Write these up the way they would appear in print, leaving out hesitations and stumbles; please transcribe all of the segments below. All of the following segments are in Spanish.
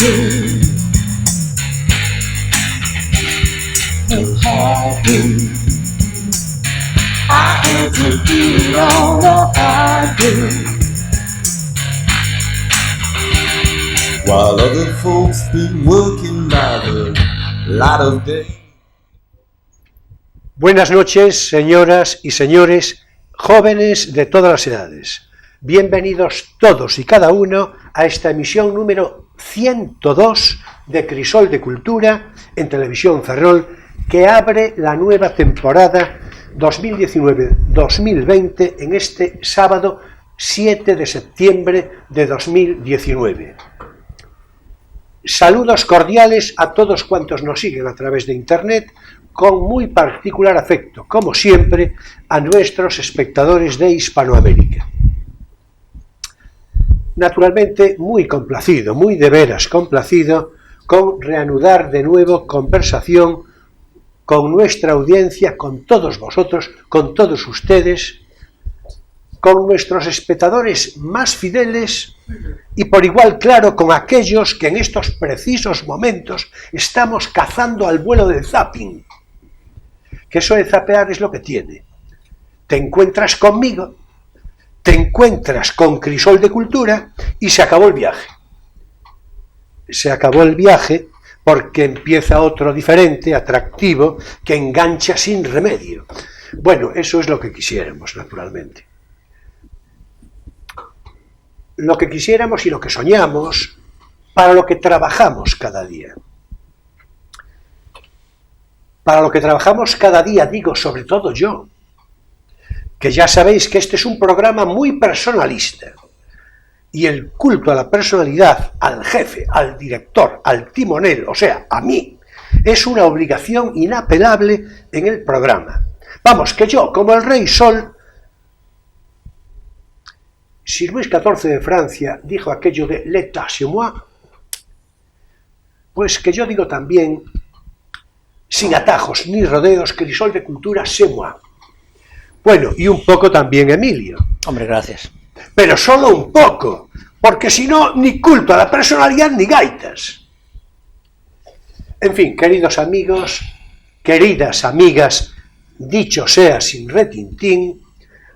happy, happy. I had to do all that I do, while other folks been working by the light of day. Buenas noches, señoras y señores, jóvenes de todas las edades. Bienvenidos todos y cada uno a esta emisión número 102 de Crisol de Cultura en Televisión Ferrol, que abre la nueva temporada 2019-2020 en este sábado 7 de septiembre de 2019. Saludos cordiales a todos cuantos nos siguen a través de Internet, con muy particular afecto, como siempre, a nuestros espectadores de Hispanoamérica. Naturalmente, muy complacido, muy de veras complacido, con reanudar de nuevo conversación con nuestra audiencia, con todos vosotros, con todos ustedes, con nuestros espectadores más fieles y por igual claro con aquellos que en estos precisos momentos estamos cazando al vuelo del zapping. Que eso de zapear es lo que tiene. Te encuentras conmigo, te encuentras con Crisol de Cultura y se acabó el viaje. Se acabó el viaje porque empieza otro diferente, atractivo, que engancha sin remedio. Bueno, eso es lo que quisiéramos, naturalmente. Lo que quisiéramos y lo que soñamos, para lo que trabajamos cada día. Para lo que trabajamos cada día, digo, sobre todo yo, que ya sabéis que este es un programa muy personalista, y el culto a la personalidad, al jefe, al director, al timonel, o sea, a mí, es una obligación inapelable en el programa. Vamos, que yo, como el rey Sol, si Luis XIV de Francia dijo aquello de l'état c'est moi, pues que yo digo también, sin atajos ni rodeos, Crisol de Cultura c'est moi. Bueno, y un poco también Emilio. Hombre, gracias. Pero solo un poco, porque si no, ni culto a la personalidad ni gaitas. En fin, queridos amigos, queridas amigas, dicho sea sin retintín,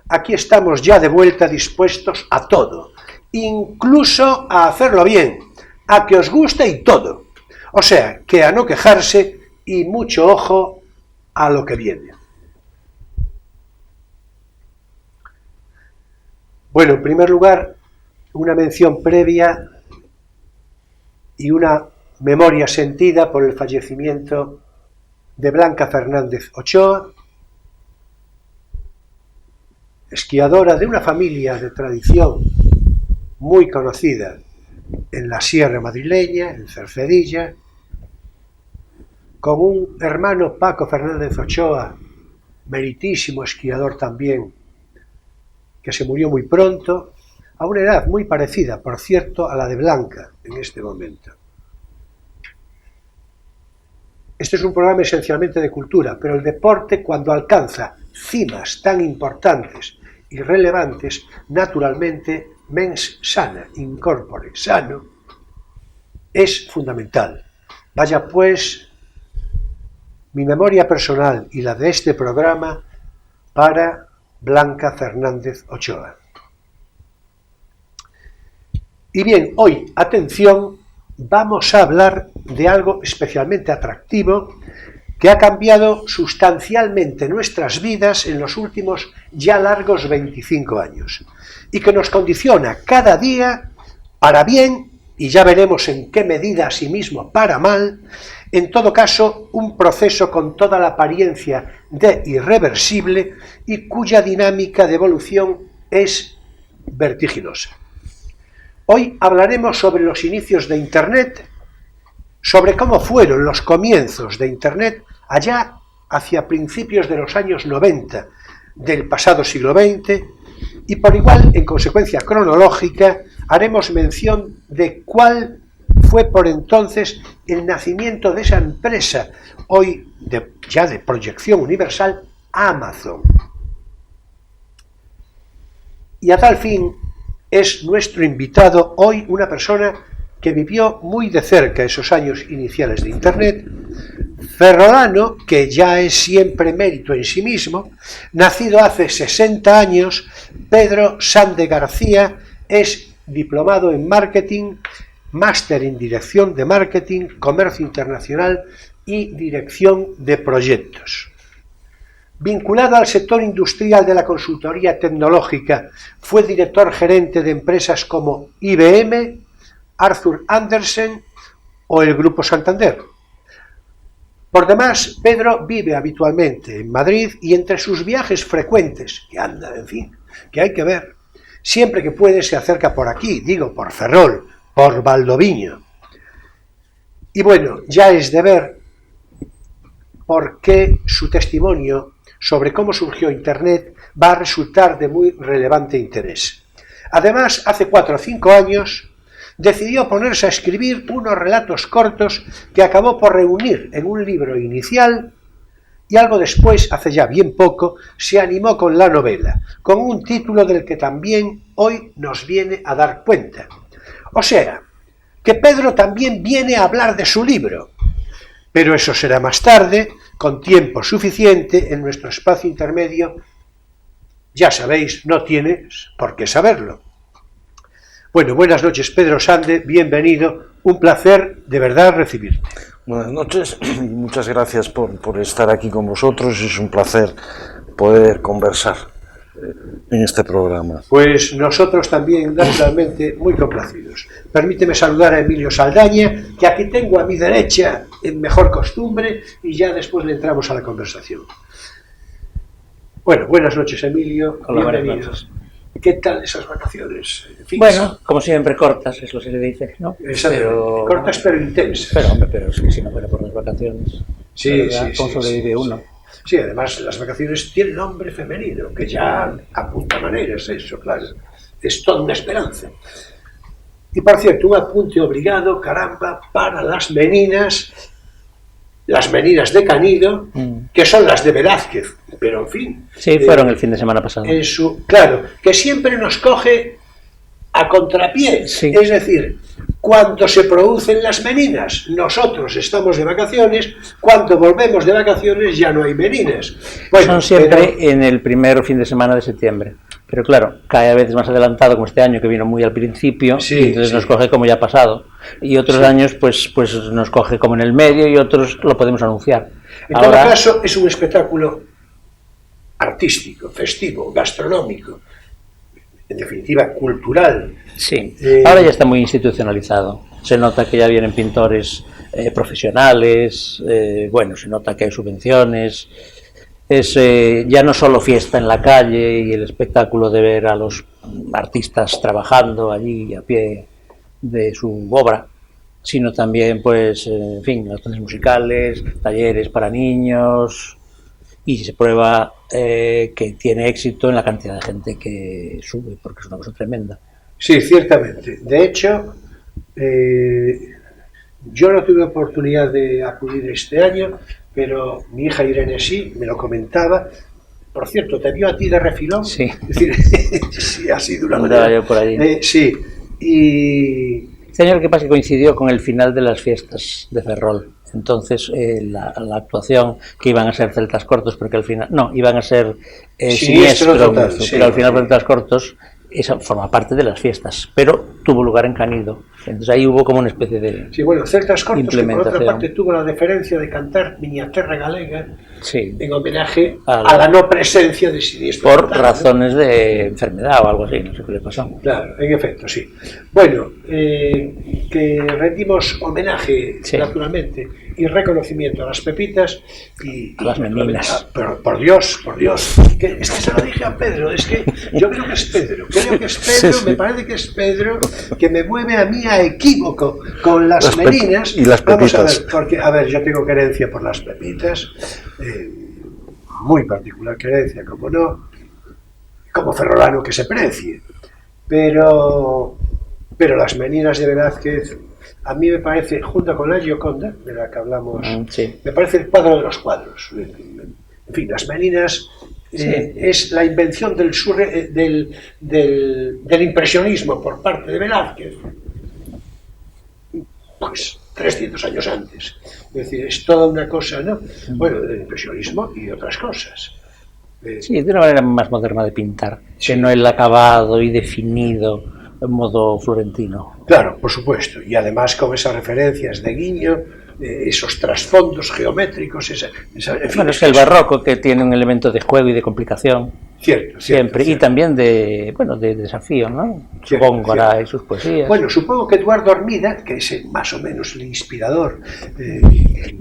aquí estamos ya de vuelta dispuestos a todo, incluso a hacerlo bien, a que os guste y todo. O sea, que a no quejarse y mucho ojo a lo que viene. Bueno, en primer lugar, una mención previa y una memoria sentida por el fallecimiento de Blanca Fernández Ochoa, esquiadora de una familia de tradición muy conocida en la Sierra Madrileña, en Cercedilla, con un hermano Paco Fernández Ochoa, meritísimo esquiador también, que se murió muy pronto, a una edad muy parecida, por cierto, a la de Blanca en este momento. Este es un programa esencialmente de cultura, pero el deporte, cuando alcanza cimas tan importantes y relevantes, naturalmente, mens sana, in corpore sano, es fundamental. Vaya pues mi memoria personal y la de este programa para Blanca Fernández Ochoa. Y bien, hoy, atención, vamos a hablar de algo especialmente atractivo que ha cambiado sustancialmente nuestras vidas en los últimos ya largos 25 años y que nos condiciona cada día para bien, y ya veremos en qué medida asimismo para mal, en todo caso un proceso con toda la apariencia de irreversible y cuya dinámica de evolución es vertiginosa. Hoy hablaremos sobre los inicios de Internet, sobre cómo fueron los comienzos de Internet allá hacia principios de los años 90 del pasado siglo XX, y por igual, en consecuencia cronológica, haremos mención de cuál fue por entonces el nacimiento de esa empresa, hoy ya de proyección universal, Amazon. Y a tal fin es nuestro invitado hoy una persona que vivió muy de cerca esos años iniciales de Internet, ferrolano, que ya es siempre mérito en sí mismo, nacido hace 60 años, Pedro Sande García es diplomado en marketing, máster en dirección de marketing, comercio internacional y dirección de proyectos. Vinculado al sector industrial de la consultoría tecnológica, fue director gerente de empresas como IBM, Arthur Andersen o el Grupo Santander. Por demás, Pedro vive habitualmente en Madrid y entre sus viajes frecuentes, que anda, en fin, que hay que ver, siempre que puede se acerca por aquí, digo, por Ferrol, por Valdoviño. Y bueno, ya es de ver por qué su testimonio sobre cómo surgió Internet va a resultar de muy relevante interés. Además, hace 4 o 5 años decidió ponerse a escribir unos relatos cortos que acabó por reunir en un libro inicial y algo después, hace ya bien poco, se animó con la novela, con un título del que también hoy nos viene a dar cuenta. O sea, que Pedro también viene a hablar de su libro, pero eso será más tarde, con tiempo suficiente en nuestro espacio intermedio. Ya sabéis, no tienes por qué saberlo. Bueno, buenas noches, Pedro Sande, bienvenido, un placer de verdad recibirte. Buenas noches y muchas gracias por estar aquí con vosotros, es un placer poder conversar en este programa. Pues nosotros también, naturalmente, muy complacidos. Permíteme saludar a Emilio Saldaña, que aquí tengo a mi derecha en mejor costumbre, y ya después le entramos a la conversación. Bueno, buenas noches, Emilio. Hola, bienvenido. ¿Qué tal esas vacaciones? Bueno, como siempre, cortas, es lo que se le dice, ¿no? Pero... cortas pero intensas. Pero, hombre, pero es que si no fuera por las vacaciones, sí, ¿verdad? Sí, ¿Cómo sobrevive uno? Sí, además las vacaciones tienen nombre femenino, que ya apunta maneras eso, claro. Es toda una esperanza. Y por cierto, un apunte obligado, caramba, para las meninas de Canido, que son las de Velázquez, pero en fin. Sí, fueron el fin de semana pasado. Claro, que siempre nos coge a contrapié, sí. Es decir, cuando se producen las meninas, nosotros estamos de vacaciones, cuando volvemos de vacaciones ya no hay meninas. Bueno, son siempre en el primer fin de semana de septiembre, pero claro, cae a veces más adelantado, como este año que vino muy al principio, sí, y entonces nos coge como ya ha pasado, y otros años pues nos coge como en el medio y otros lo podemos anunciar. En todo caso es un espectáculo artístico, festivo, gastronómico, en definitiva cultural. Sí, ahora ya está muy institucionalizado. Se nota que ya vienen pintores profesionales, bueno, se nota que hay subvenciones. Es ya no solo fiesta en la calle y el espectáculo de ver a los artistas trabajando allí a pie de su obra, sino también, pues, en fin, actuaciones musicales, talleres para niños. Y se prueba que tiene éxito en la cantidad de gente que sube, porque es una cosa tremenda. Sí, ciertamente. De hecho, yo no tuve oportunidad de acudir este año, pero mi hija Irene sí, me lo comentaba. Por cierto, ¿te vio a ti de refilón? Sí. Es decir, sí, ha sido una manera. Yo por allí. Sí, y... Este año lo que pasa es que coincidió con el final de las fiestas de Ferrol. Entonces la actuación, que iban a ser celtas cortos, porque al final, no, iban a ser siniestro total, sí, pero al final celtas cortos, esa forma parte de las fiestas, pero tuvo lugar en Canido. Entonces ahí hubo como una especie de sí, bueno, celtas cortos, que por otra parte tuvo la deferencia de cantar Miña Terra Galega, sí, en homenaje a la no presencia de siniestro por total, razones de enfermedad o algo así, no sé qué le pasó. Claro, en efecto, sí. Bueno, que rendimos homenaje, sí, naturalmente, y reconocimiento a las pepitas y a las meninas. Pero por Dios, es que se lo dije a Pedro, es que yo creo que es Pedro, sí, sí, me parece que es Pedro, que me mueve a mí a equívoco con las meninas. Y las pepitas. Vamos a ver, porque, a ver, yo tengo querencia por las pepitas, muy particular querencia, como no, como ferrolano que se precie, pero las meninas de Velázquez, a mí me parece, junto con la Gioconda, de la que hablamos, sí, me parece el cuadro de los cuadros. En fin, las meninas sí, es la invención del impresionismo por parte de Velázquez. pues 300 años antes. Es decir, es toda una cosa, ¿no? Bueno, del impresionismo y otras cosas. Sí, de una manera más moderna de pintar, que no el acabado y definido en modo florentino. Claro, por supuesto, y además con esas referencias de guiño, esos trasfondos geométricos, en fin, Bueno, es que el barroco que tiene un elemento de juego y de complicación, cierto, siempre, cierto. Y también de desafío, ¿no? Su Góngora y sus poesías. Bueno, supongo que Eduardo Armida, que es más o menos el inspirador.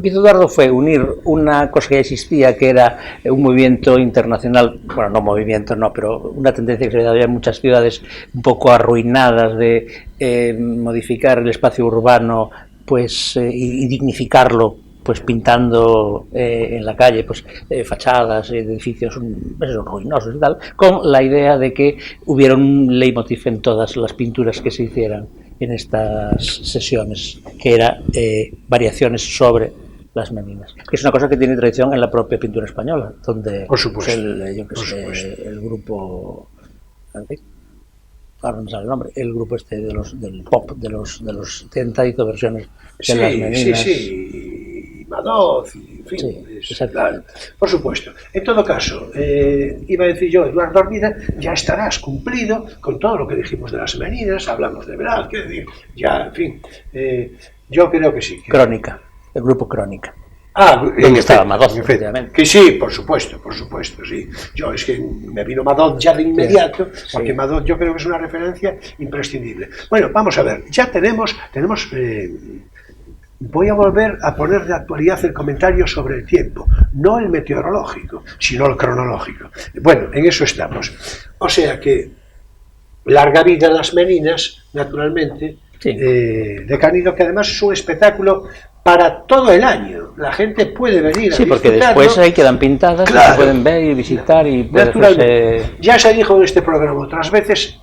Eduardo fue unir una cosa que ya existía, que era un movimiento internacional, bueno, no movimiento, no, pero una tendencia que se había en muchas ciudades un poco arruinadas de modificar el espacio urbano, pues y dignificarlo, pues pintando en la calle pues fachadas, edificios ruinosos y tal, con la idea de que hubiera un leitmotiv en todas las pinturas que se hicieran en estas sesiones, que era variaciones sobre las meninas, que es una cosa que tiene tradición en la propia pintura española, donde por supuesto, el grupo, ahora no me sale el nombre, el grupo del pop de los 70 hizo versiones de las meninas. Sí, Madoz, en fin, Sí, claro, por supuesto. En todo caso, iba a decir yo, Eduardo Armida, ya estarás cumplido con todo lo que dijimos de las meninas, hablamos de Velázquez, es decir, ya, en fin, yo creo que sí. Crónica, el grupo Crónica. ¿Dónde estaba Madoz, efectivamente? Que sí, por supuesto, sí. Yo es que me vino Madoz ya de inmediato, porque Madoz yo creo que es una referencia imprescindible. Bueno, vamos a ver, ya tenemos voy a volver a poner de actualidad el comentario sobre el tiempo, no el meteorológico, sino el cronológico. Bueno, en eso estamos. O sea que larga vida a las meninas, naturalmente, de Canido, que además es un espectáculo para todo el año. La gente puede venir a porque después ahí quedan pintadas, claro, y se pueden ver y visitar y puede hacerse... Ya se dijo en este programa otras veces,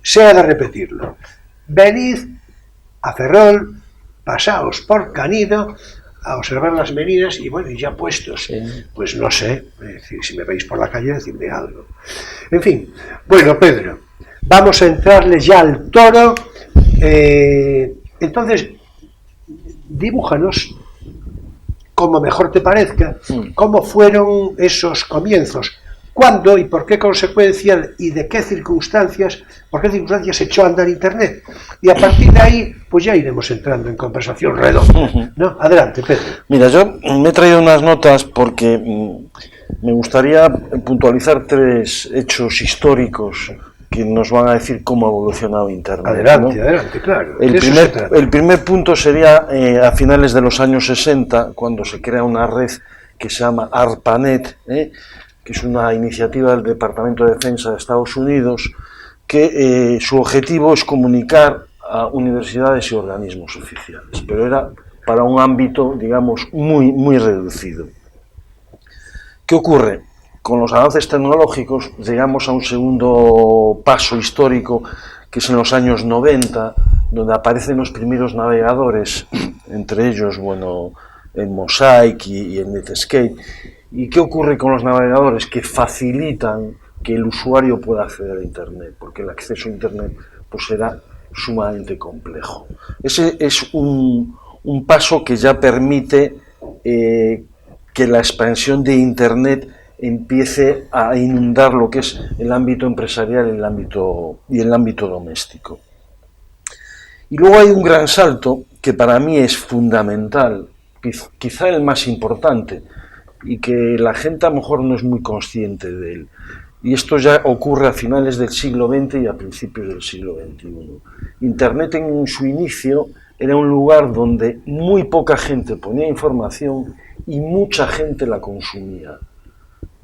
se ha de repetirlo. Venid a Ferrol, pasaos por Canido a observar las meninas y bueno, y ya puestos, pues no sé, si me veis por la calle, decidme algo. En fin, bueno, Pedro, vamos a entrarle ya al toro. Entonces, dibújanos, como mejor te parezca, cómo fueron esos comienzos, cuándo y por qué consecuencia y de qué circunstancias, se echó a andar Internet. Y a partir de ahí, pues ya iremos entrando en conversación redonda, ¿no? Adelante, Pedro. Mira, yo me he traído unas notas porque me gustaría puntualizar 3 hechos históricos que nos van a decir cómo ha evolucionado Internet. Adelante, ¿no? Adelante, claro. El primer punto sería a finales de los años 60, cuando se crea una red que se llama ARPANET, que es una iniciativa del Departamento de Defensa de Estados Unidos, que su objetivo es comunicar a universidades y organismos oficiales, pero era para un ámbito, digamos, muy, muy reducido. ¿Qué ocurre? Con los avances tecnológicos llegamos a un segundo paso histórico, que es en los años 90, donde aparecen los primeros navegadores, entre ellos, bueno, el Mosaic y el Netscape. ¿Y qué ocurre con los navegadores? Que facilitan que el usuario pueda acceder a Internet, porque el acceso a Internet pues era sumamente complejo. Ese es un paso que ya permite que la expansión de Internet empiece a inundar lo que es el ámbito empresarial y el ámbito doméstico. Y luego hay un gran salto que para mí es fundamental, quizá el más importante, y que la gente a lo mejor no es muy consciente de él. Y esto ya ocurre a finales del siglo XX y a principios del siglo XXI. Internet en su inicio era un lugar donde muy poca gente ponía información y mucha gente la consumía.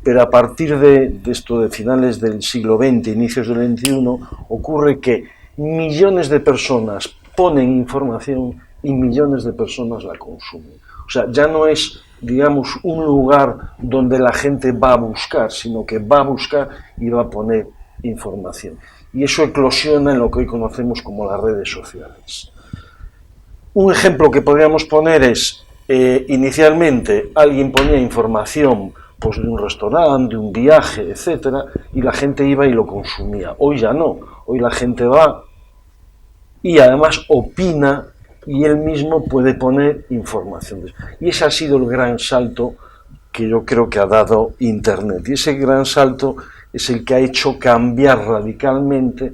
Pero a partir de esto de finales del siglo XX, inicios del XXI, ocurre que millones de personas ponen información y millones de personas la consumen. O sea, ya no es, digamos, un lugar donde la gente va a buscar, sino que va a buscar y va a poner información. Y eso eclosiona en lo que hoy conocemos como las redes sociales. Un ejemplo que podríamos poner es, inicialmente alguien ponía información pues, de un restaurante, de un viaje, etcétera, y la gente iba y lo consumía. Hoy ya no, hoy la gente va y además opina y él mismo puede poner información. Y ese ha sido el gran salto que yo creo que ha dado Internet. Y ese gran salto es el que ha hecho cambiar radicalmente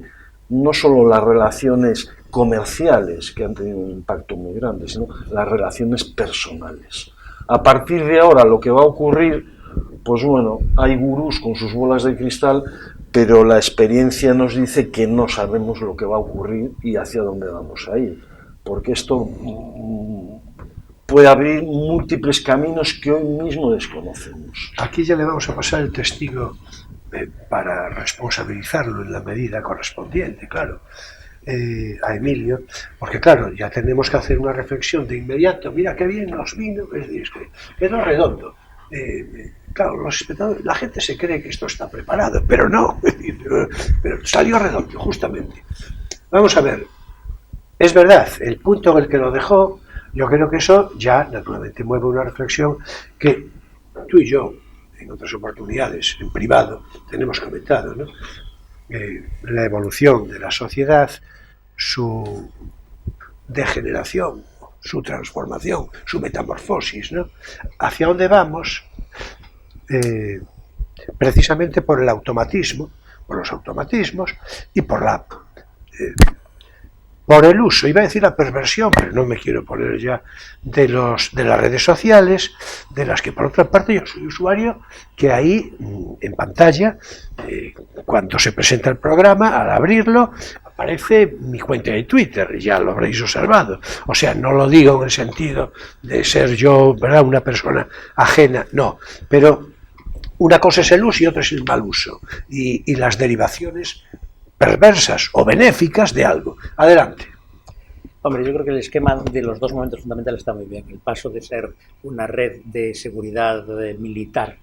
no solo las relaciones comerciales, que han tenido un impacto muy grande, sino las relaciones personales. A partir de ahora lo que va a ocurrir, pues bueno, hay gurús con sus bolas de cristal, pero la experiencia nos dice que no sabemos lo que va a ocurrir y hacia dónde vamos a ir, porque esto puede abrir múltiples caminos que hoy mismo desconocemos. Aquí ya le vamos a pasar el testigo para responsabilizarlo en la medida correspondiente, claro, a Emilio, porque claro, ya tenemos que hacer una reflexión de inmediato. Mira qué bien nos vino, es decir, que quedó redondo. Claro, los espectadores, la gente se cree que esto está preparado, pero no, es decir, pero salió redondo, justamente. Vamos a ver, es verdad, el punto en el que lo dejó, yo creo que eso ya naturalmente mueve una reflexión que tú y yo, en otras oportunidades, en privado, tenemos comentado, ¿no? La evolución de la sociedad, su degeneración, su transformación, su metamorfosis, ¿no? ¿Hacia dónde vamos? Precisamente por el automatismo, por los automatismos y por el uso, iba a decir la perversión, pero no me quiero poner ya, de las redes sociales, de las que por otra parte yo soy usuario, que ahí en pantalla, cuando se presenta el programa, al abrirlo, aparece mi cuenta de Twitter, ya lo habréis observado. O sea, no lo digo en el sentido de ser yo, ¿verdad?, una persona ajena, no, pero una cosa es el uso y otra es el mal uso, y las derivaciones perversas o benéficas de algo. Adelante. Hombre, yo creo que el esquema de los dos momentos fundamentales está muy bien. El paso de ser una red de seguridad militar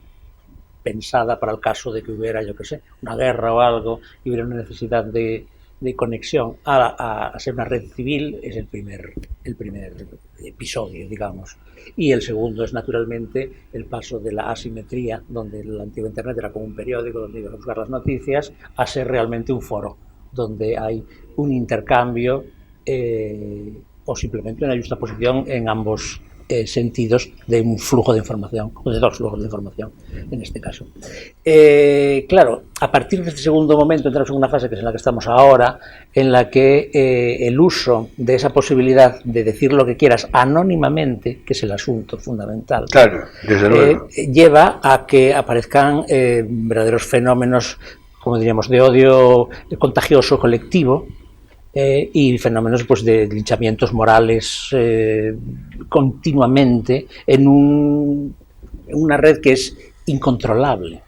pensada para el caso de que hubiera, yo qué sé, una guerra o algo y hubiera una necesidad de conexión a ser una red civil es el primer episodio, digamos. Y el segundo es naturalmente el paso de la asimetría, donde el antiguo Internet era como un periódico donde ibas a buscar las noticias, a ser realmente un foro, donde hay un intercambio o simplemente una justaposición en ambos sentidos de un flujo de información, o de dos flujos de información en este caso. Claro, a partir de este segundo momento entramos en una fase que es en la que estamos ahora, en la que el uso de esa posibilidad de decir lo que quieras anónimamente, que es el asunto fundamental, claro, desde luego, lleva a que aparezcan verdaderos fenómenos, como diríamos, de odio contagioso colectivo, y fenómenos pues de linchamientos morales continuamente en una red que es incontrolable.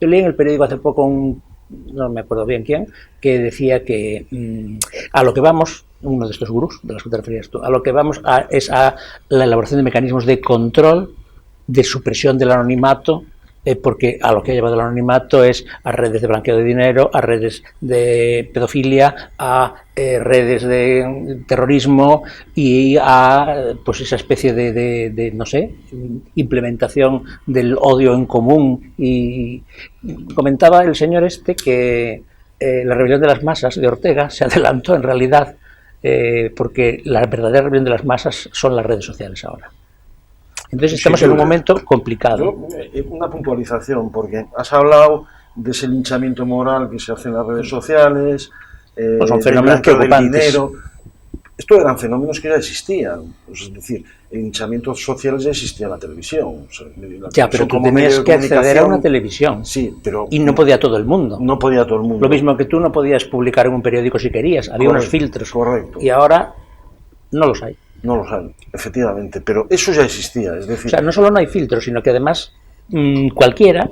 Yo leí en el periódico hace poco no me acuerdo bien quién, que decía que a lo que vamos, uno de estos gurús de los que te referías tú, a lo que vamos es a la elaboración de mecanismos de control, de supresión del anonimato, porque a lo que ha llevado el anonimato es a redes de blanqueo de dinero, a redes de pedofilia, a redes de terrorismo y a pues esa especie de no sé, implementación del odio en común. Y comentaba el señor que la rebelión de las masas de Ortega se adelantó en realidad, porque la verdadera rebelión de las masas son las redes sociales ahora. Entonces estamos en un momento complicado. Una puntualización, porque has hablado de ese linchamiento moral que se hace en las redes sociales, pues son fenómenos preocupantes. Estos eran fenómenos que ya existían, pues es decir, el linchamiento social ya existía en la televisión. O sea, ya, pero tú tenías que acceder a una televisión. Sí, pero y no podía todo el mundo. No podía todo el mundo. Lo mismo que tú no podías publicar en un periódico si querías, había unos filtros. Correcto. Y ahora no los hay. No los hay, efectivamente, pero eso ya existía, es decir... O sea, no solo no hay filtros, sino que además cualquiera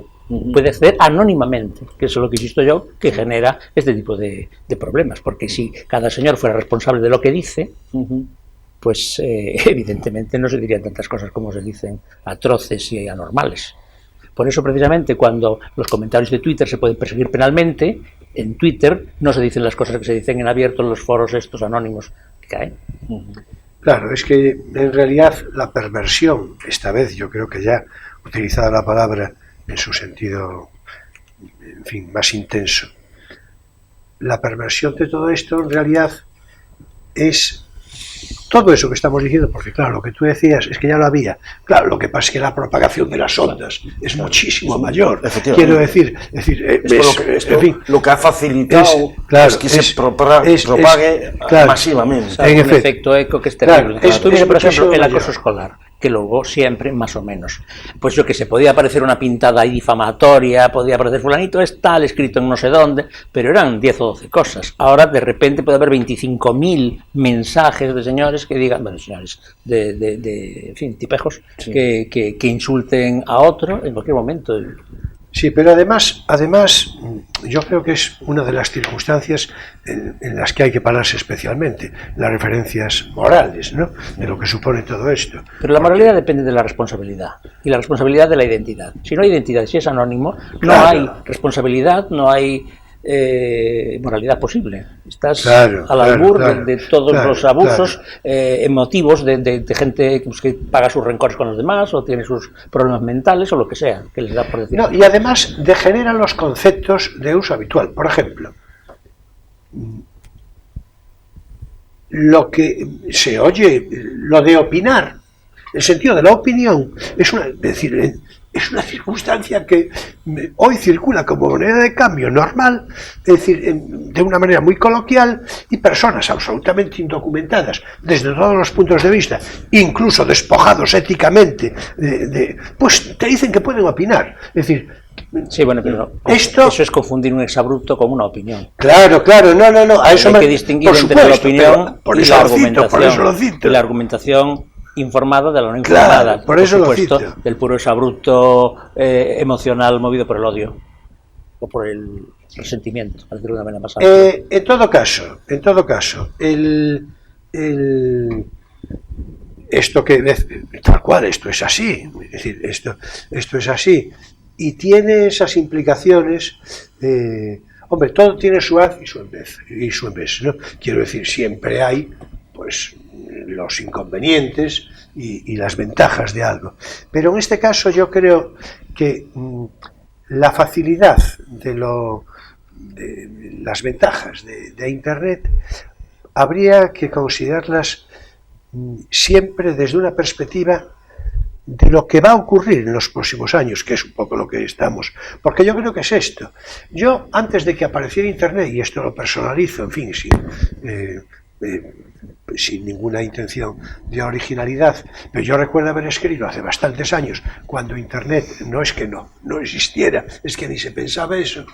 puede acceder anónimamente, que eso es lo que insisto yo, que genera este tipo de problemas, porque si cada señor fuera responsable de lo que dice, pues evidentemente no se dirían tantas cosas como se dicen, atroces y anormales. Por eso precisamente cuando los comentarios de Twitter se pueden perseguir penalmente, en Twitter no se dicen las cosas que se dicen en abierto en los foros estos anónimos que caen. Claro, es que en realidad la perversión, esta vez yo creo que ya utilizada la palabra en su sentido, en fin, más intenso, la perversión de todo esto en realidad es todo eso que estamos diciendo, porque claro, lo que tú decías es que ya lo había. Claro, lo que pasa es que la propagación de las ondas es muchísimo mayor. Quiero decir, lo que ha facilitado es que se propague masivamente. Hay un efecto eco que es terrible. Tú mira, por ejemplo, el acoso escolar, que luego siempre, más o menos, pues yo que sé, podía aparecer una pintada ahí difamatoria, podía aparecer fulanito es tal, escrito en no sé dónde, pero eran 10 o 12 cosas. Ahora de repente puede haber 25.000 mensajes de señores que digan, bueno, señores, en fin, tipejos, sí, que insulten a otro en cualquier momento. Sí, pero además yo creo que es una de las circunstancias en las que hay que pararse especialmente, las referencias morales, ¿no?, de lo que supone todo esto. Pero la moralidad depende de la responsabilidad, y la responsabilidad de la identidad. Si no hay identidad, si es anónimo, no hay responsabilidad, no hay moralidad posible. Estás al albur de todos los abusos emotivos de gente que paga sus rencores con los demás o tiene sus problemas mentales o lo que sea, que les da por decir. No, y además degeneran los conceptos de uso habitual. Por ejemplo, lo que se oye, lo de opinar, el sentido de la opinión, es una circunstancia que hoy circula como moneda de cambio normal, es decir, de una manera muy coloquial, y personas absolutamente indocumentadas desde todos los puntos de vista, incluso despojados éticamente, pues te dicen que pueden opinar. Es decir, sí, bueno, pero eso es confundir un exabrupto con una opinión. Claro, no, a eso hay que distinguir entre la opinión y la argumentación. Por eso lo cito. Y la argumentación informada de la no informada, claro, por eso supuesto, lo cito. Del puro exabrupto emocional movido por el odio o por el resentimiento, al decirlo de una manera más amplia. En todo caso, esto que tal cual, esto es así, es decir, esto es así y tiene esas implicaciones. Hombre, todo tiene su haz y su en vez, ¿no? Quiero decir, siempre hay, pues, los inconvenientes y las ventajas de algo. Pero en este caso yo creo que la facilidad de las ventajas de Internet habría que considerarlas siempre desde una perspectiva de lo que va a ocurrir en los próximos años, que es un poco lo que estamos, porque yo creo que es esto. Yo, antes de que apareciera Internet, y esto lo personalizo, en fin, sin ninguna intención de originalidad, pero yo recuerdo haber escrito hace bastantes años, cuando Internet no es que no existiera, es que ni se pensaba eso.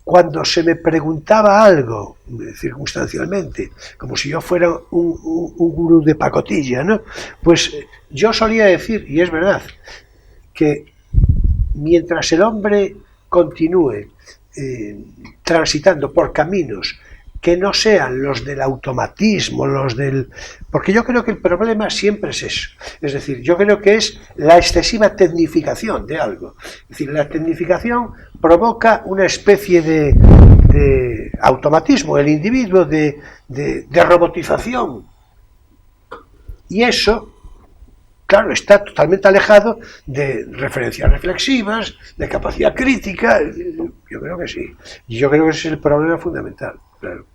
Cuando se me preguntaba algo, circunstancialmente, como si yo fuera un gurú de pacotilla, ¿no?, pues yo solía decir, y es verdad, que mientras el hombre continúe transitando por caminos que no sean los del automatismo, porque yo creo que el problema siempre es eso. Es decir, yo creo que es la excesiva tecnificación de algo. Es decir, la tecnificación provoca una especie de automatismo, el individuo, de robotización. Y eso, claro, está totalmente alejado de referencias reflexivas, de capacidad crítica. Yo creo que sí. Y yo creo que ese es el problema fundamental, claro.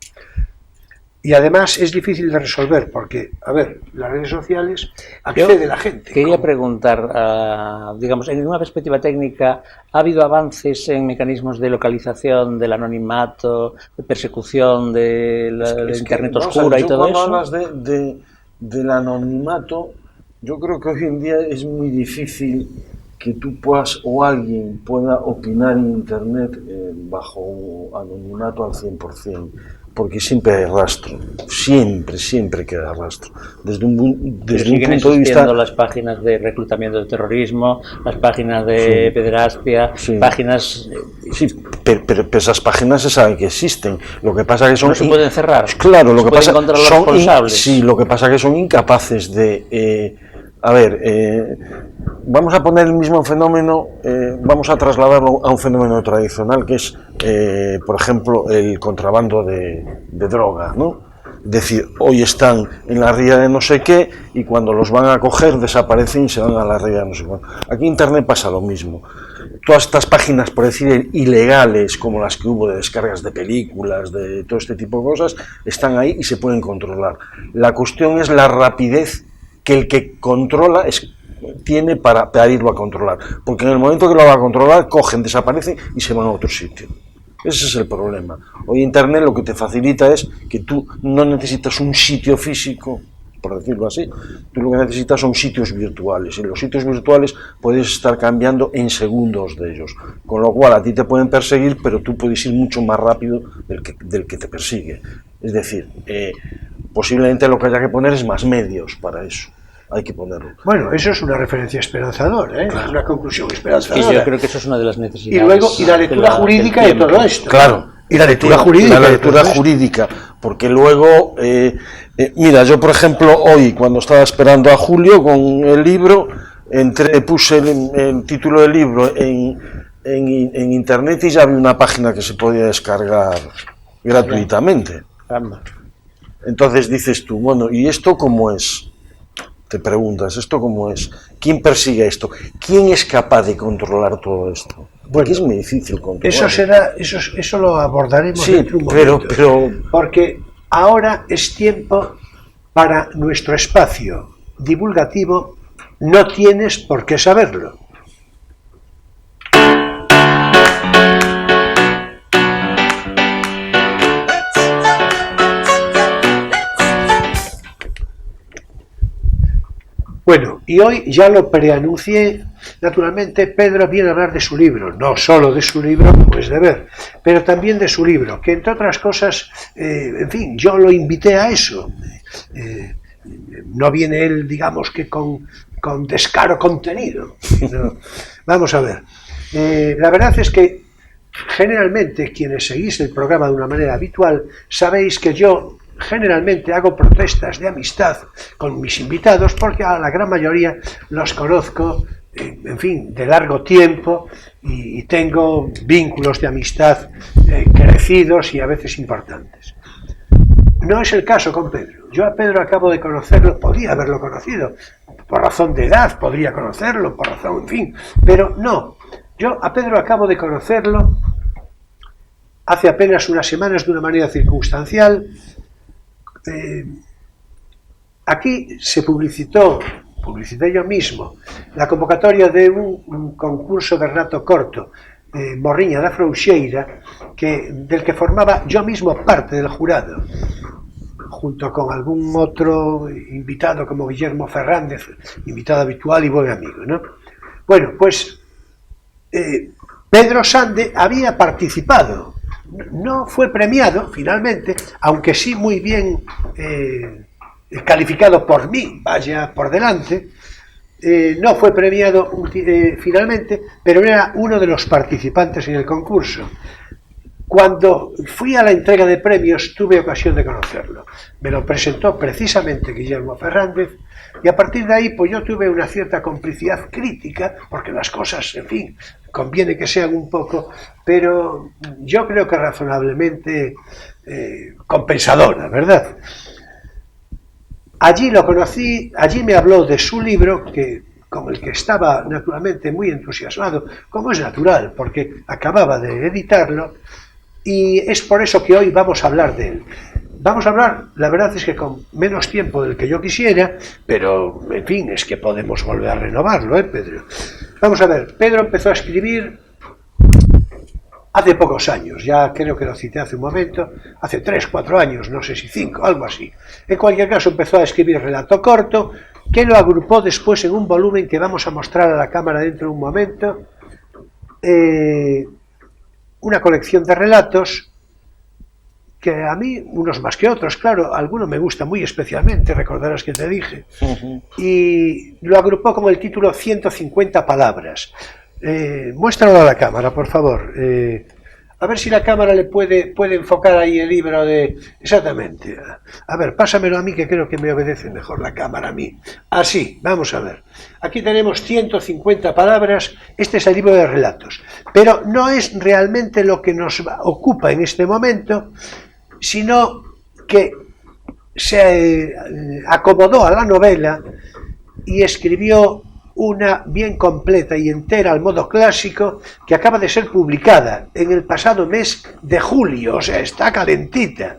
Y además es difícil de resolver porque, a ver, las redes sociales accede la gente. Quería preguntar, digamos, en una perspectiva técnica, ¿ha habido avances en mecanismos de localización del anonimato, de persecución de la Internet oscura y todo eso? Cuando hablas del anonimato, yo creo que hoy en día es muy difícil que tú puedas o alguien pueda opinar en Internet bajo anonimato al 100%. Porque siempre hay rastro, siempre queda rastro. Desde un punto de vista... las páginas de reclutamiento de terrorismo, las páginas de pederastia, páginas... Sí, pero esas páginas se saben que existen. Lo que pasa que son... No se pueden cerrar. Claro, lo que pasa son responsables. Sí, lo que pasa es que son incapaces de... vamos a poner el mismo fenómeno, vamos a trasladarlo a un fenómeno tradicional que es, por ejemplo, el contrabando de droga, ¿no? Es decir, hoy están en la ría de no sé qué y cuando los van a coger desaparecen y se van a la ría de no sé qué. Aquí en Internet pasa lo mismo. todas estas páginas, por decir, ilegales, como las que hubo de descargas de películas, de todo este tipo de cosas, están ahí y se pueden controlar. La cuestión es la rapidez que el que controla tiene para irlo a controlar, porque en el momento que lo va a controlar, cogen, desaparecen y se van a otro sitio. Ese es el problema. Hoy Internet lo que te facilita es que tú no necesitas un sitio físico, por decirlo así, tú lo que necesitas son sitios virtuales, y los sitios virtuales puedes estar cambiando en segundos de ellos, con lo cual a ti te pueden perseguir, pero tú puedes ir mucho más rápido del que te persigue. Es decir, posiblemente lo que haya que poner es más medios para eso. Hay que ponerlo. Bueno, eso es una referencia esperanzadora, ¿eh? Claro. Una conclusión esperanzadora. Sí, yo creo que eso es una de las necesidades. Y luego, y la lectura jurídica de todo esto. Claro. Y la lectura jurídica. La lectura jurídica, porque luego, mira, yo por ejemplo hoy, cuando estaba esperando a Julio con el libro, puse el título del libro en internet y ya vi una página que se podía descargar gratuitamente. Entonces dices tú, bueno, ¿y esto cómo es? Te preguntas, ¿esto cómo es? ¿Quién persigue esto? ¿Quién es capaz de controlar todo esto? Porque es muy difícil controlar. Eso lo abordaremos dentro de un momento. Pero porque ahora es tiempo para nuestro espacio divulgativo. No tienes por qué saberlo. Bueno, y hoy ya lo preanuncié, naturalmente Pedro viene a hablar de su libro, no solo de su libro, como es de ver, pero también de su libro, que entre otras cosas, en fin, yo lo invité a eso. No viene él, digamos, que con descaro contenido. No. Vamos a ver. La verdad es que generalmente quienes seguís el programa de una manera habitual, sabéis que yo generalmente hago protestas de amistad con mis invitados porque a la gran mayoría los conozco, en fin, de largo tiempo y tengo vínculos de amistad crecidos y a veces importantes. No es el caso con Pedro. Yo a Pedro acabo de conocerlo, podía haberlo conocido, por razón de edad, podría conocerlo, por razón, en fin, pero no. Yo a Pedro acabo de conocerlo hace apenas unas semanas de una manera circunstancial. Aquí se publicité yo mismo, la convocatoria de un concurso de relato corto, Morriña da Frouxeira, del que formaba yo mismo parte del jurado, junto con algún otro invitado como Guillermo Fernández, invitado habitual y buen amigo, ¿no? Bueno, pues Pedro Sande había participado. No fue premiado finalmente, aunque sí muy bien calificado por mí, vaya por delante. No fue premiado finalmente, pero era uno de los participantes en el concurso. Cuando fui a la entrega de premios tuve ocasión de conocerlo. Me lo presentó precisamente Guillermo Fernández y a partir de ahí pues yo tuve una cierta complicidad crítica, porque las cosas, en fin, conviene que sean un poco, pero yo creo que razonablemente compensadora, ¿verdad? Allí lo conocí, allí me habló de su libro, con el que estaba naturalmente muy entusiasmado, como es natural, porque acababa de editarlo, y es por eso que hoy vamos a hablar de él. Vamos a hablar, la verdad es que con menos tiempo del que yo quisiera, pero, en fin, es que podemos volver a renovarlo, Pedro? Vamos a ver, Pedro empezó a escribir hace pocos años, ya creo que lo cité hace un momento, hace 3, 4 años, no sé si 5, algo así. En cualquier caso empezó a escribir relato corto, que lo agrupó después en un volumen que vamos a mostrar a la cámara dentro de un momento, una colección de relatos que a mí, unos más que otros, claro, alguno me gusta muy especialmente, recordarás que te dije, y lo agrupó con el título 150 palabras. Muéstralo a la cámara, por favor. A ver si la cámara le puede enfocar ahí el libro de... Exactamente. A ver, pásamelo a mí, que creo que me obedece mejor la cámara a mí. Así, vamos a ver. Aquí tenemos 150 palabras. Este es el libro de relatos. Pero no es realmente lo que nos ocupa en este momento, sino que se acomodó a la novela y escribió una bien completa y entera al modo clásico que acaba de ser publicada en el pasado mes de julio, o sea, está calentita.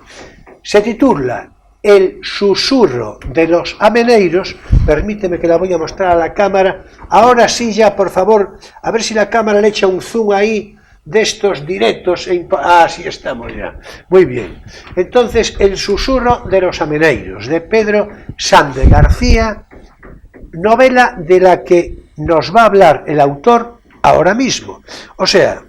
Se titula El susurro de los ameneiros. Permíteme que la voy a mostrar a la cámara. Ahora sí ya, por favor, a ver si la cámara le echa un zoom ahí de estos directos. Sí estamos ya. Muy bien. Entonces, El susurro de los ameneiros, de Pedro Sande García, novela de la que nos va a hablar el autor ahora mismo. O sea,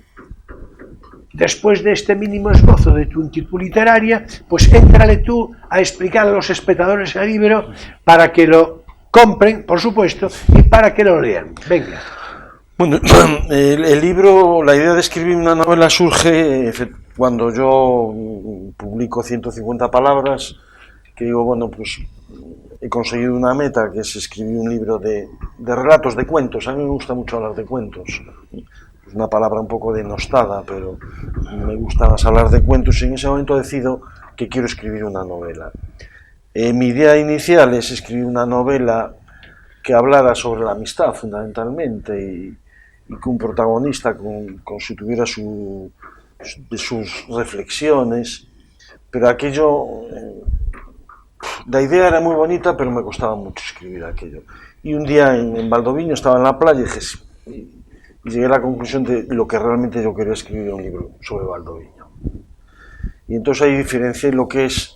después de este mínimo esbozo de tu inquietud literaria, pues éntrale tú a explicar a los espectadores el libro para que lo compren, por supuesto, y para que lo lean. Venga. Bueno, el libro, la idea de escribir una novela surge cuando yo publico 150 palabras, que digo, bueno, pues he conseguido una meta, que es escribir un libro de relatos, de cuentos. A mí me gusta mucho hablar de cuentos. Es una palabra un poco denostada, pero me gusta más hablar de cuentos, y en ese momento decido que quiero escribir una novela. Mi idea inicial es escribir una novela que hablara sobre la amistad, fundamentalmente, y que un protagonista tuviera sus reflexiones, pero aquello... La idea era muy bonita, pero me costaba mucho escribir aquello. Y un día en Valdoviño estaba en la playa y llegué a la conclusión de lo que realmente yo quería escribir, un libro sobre Valdoviño. Y entonces ahí diferencié lo que es,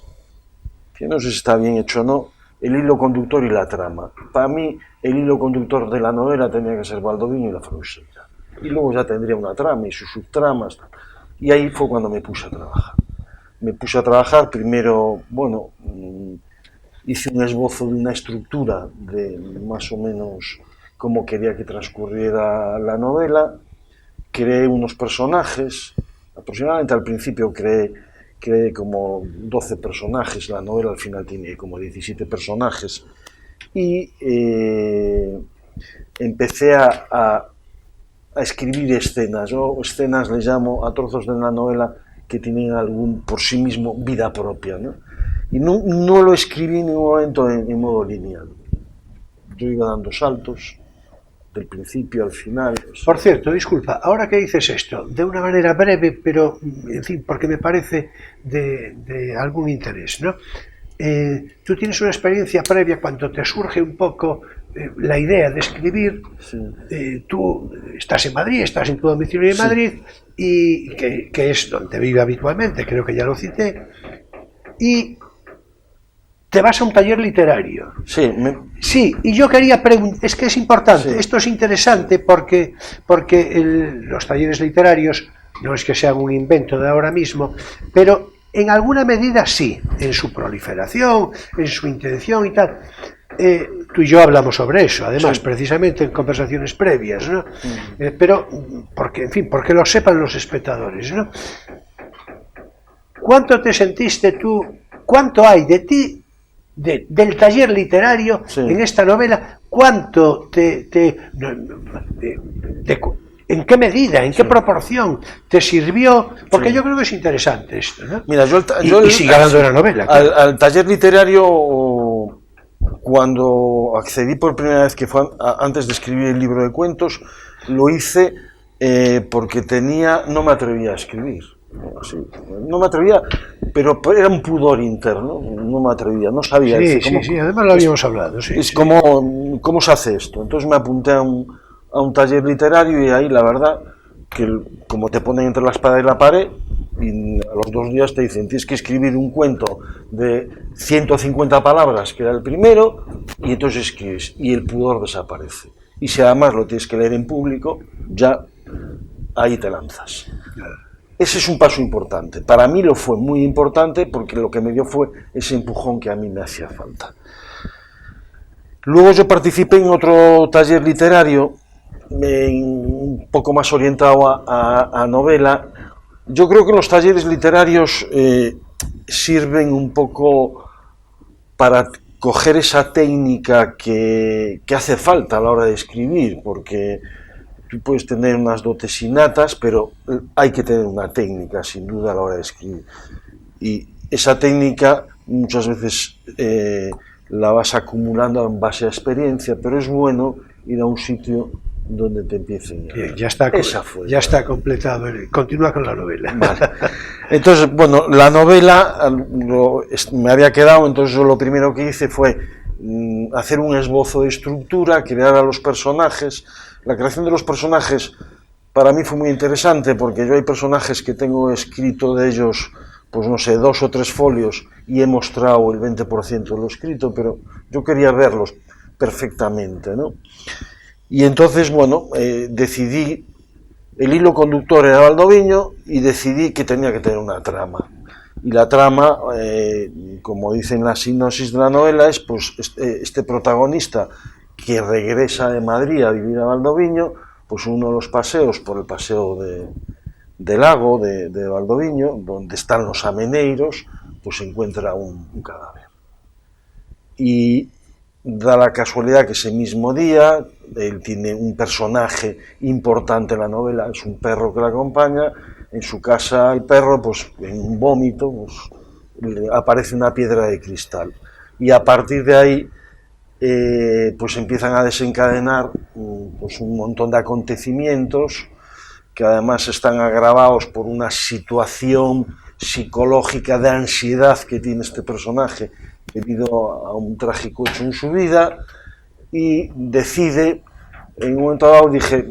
que no sé si está bien hecho o no, el hilo conductor y la trama. Para mí, el hilo conductor de la novela tenía que ser Valdoviño y la Frouxeira. Y luego ya tendría una trama y sus subtramas. Y ahí fue cuando me puse a trabajar. Me puse a trabajar primero, bueno, hice un esbozo de una estructura de más o menos cómo quería que transcurriera la novela, creé unos personajes, aproximadamente al principio creé como 12 personajes, la novela al final tiene como 17 personajes, y empecé a escribir escenas. Yo escenas les llamo a trozos de la novela que tienen algún por sí mismo vida propia, ¿no? Y no lo escribí en ningún momento en modo lineal. Yo iba dando saltos del principio al final. Por cierto, disculpa, ahora que dices esto, de una manera breve, pero, en fin, porque me parece de algún interés, ¿no? Tú tienes una experiencia previa cuando te surge un poco la idea de escribir. Sí. Tú estás en Madrid, estás en tu domicilio en Madrid, y que es donde vive habitualmente, creo que ya lo cité, y te vas a un taller literario. Sí, sí, y yo quería preguntar, es que es importante, sí. Esto es interesante porque los talleres literarios no es que sean un invento de ahora mismo, pero en alguna medida sí, en su proliferación, en su intención y tal. Tú y yo hablamos sobre eso, además, sí. Precisamente en conversaciones previas, ¿no? Pero, porque lo sepan los espectadores, ¿no? ¿Cuánto te sentiste tú, cuánto hay de ti, del taller literario, sí, en esta novela? ¿Cuánto ¿en qué medida, en qué proporción te sirvió? Porque yo creo que es interesante esto, ¿no? Mira, y sigue hablando de la novela. Claro. Al taller literario, cuando accedí por primera vez, que fue antes de escribir el libro de cuentos, lo hice porque no me atrevía a escribir. Sí, no me atrevía, pero era un pudor interno, no me atrevía, no sabía. Sí, además lo habíamos hablado. Sí, es cómo se hace esto. Entonces me apunté a un taller literario, y ahí la verdad que como te ponen entre la espada y la pared, y a los 2 días te dicen tienes que escribir un cuento de 150 palabras, que era el primero, y entonces escribes, y el pudor desaparece. Y si además lo tienes que leer en público, ya ahí te lanzas. Ese es un paso importante. Para mí lo fue muy importante, porque lo que me dio fue ese empujón que a mí me hacía falta. Luego yo participé en otro taller literario, un poco más orientado a novela. Yo creo que los talleres literarios sirven un poco para coger esa técnica que hace falta a la hora de escribir, porque tú puedes tener unas dotes innatas, pero hay que tener una técnica, sin duda, a la hora de escribir. Y esa técnica muchas veces la vas acumulando en base a experiencia, pero es bueno ir a un sitio donde te empiecen a... Bien, ya está completado. Continúa con la novela. Vale. Entonces, bueno, la novela me había quedado, entonces yo lo primero que hice fue hacer un esbozo de estructura, crear a los personajes. La creación de los personajes para mí fue muy interesante porque yo hay personajes que tengo escrito de ellos, pues no sé, 2 o 3 folios y he mostrado el 20% de lo escrito, pero yo quería verlos perfectamente, ¿no? Y entonces, bueno, decidí, el hilo conductor era Valdoviño y decidí que tenía que tener una trama. Y la trama, como dice en la sinopsis de la novela, es pues este protagonista que regresa de Madrid a vivir a Valdoviño, pues uno de los paseos, por el paseo del lago de Valdoviño, donde están los ameneiros, pues se encuentra un cadáver. Y da la casualidad que ese mismo día él tiene un personaje importante en la novela, es un perro que la acompaña. En su casa el perro, pues en un vómito, pues, aparece una piedra de cristal. Y a partir de ahí, pues empiezan a desencadenar pues, un montón de acontecimientos que además están agravados por una situación psicológica de ansiedad que tiene este personaje debido a un trágico hecho en su vida, y decide, en un momento dado dije,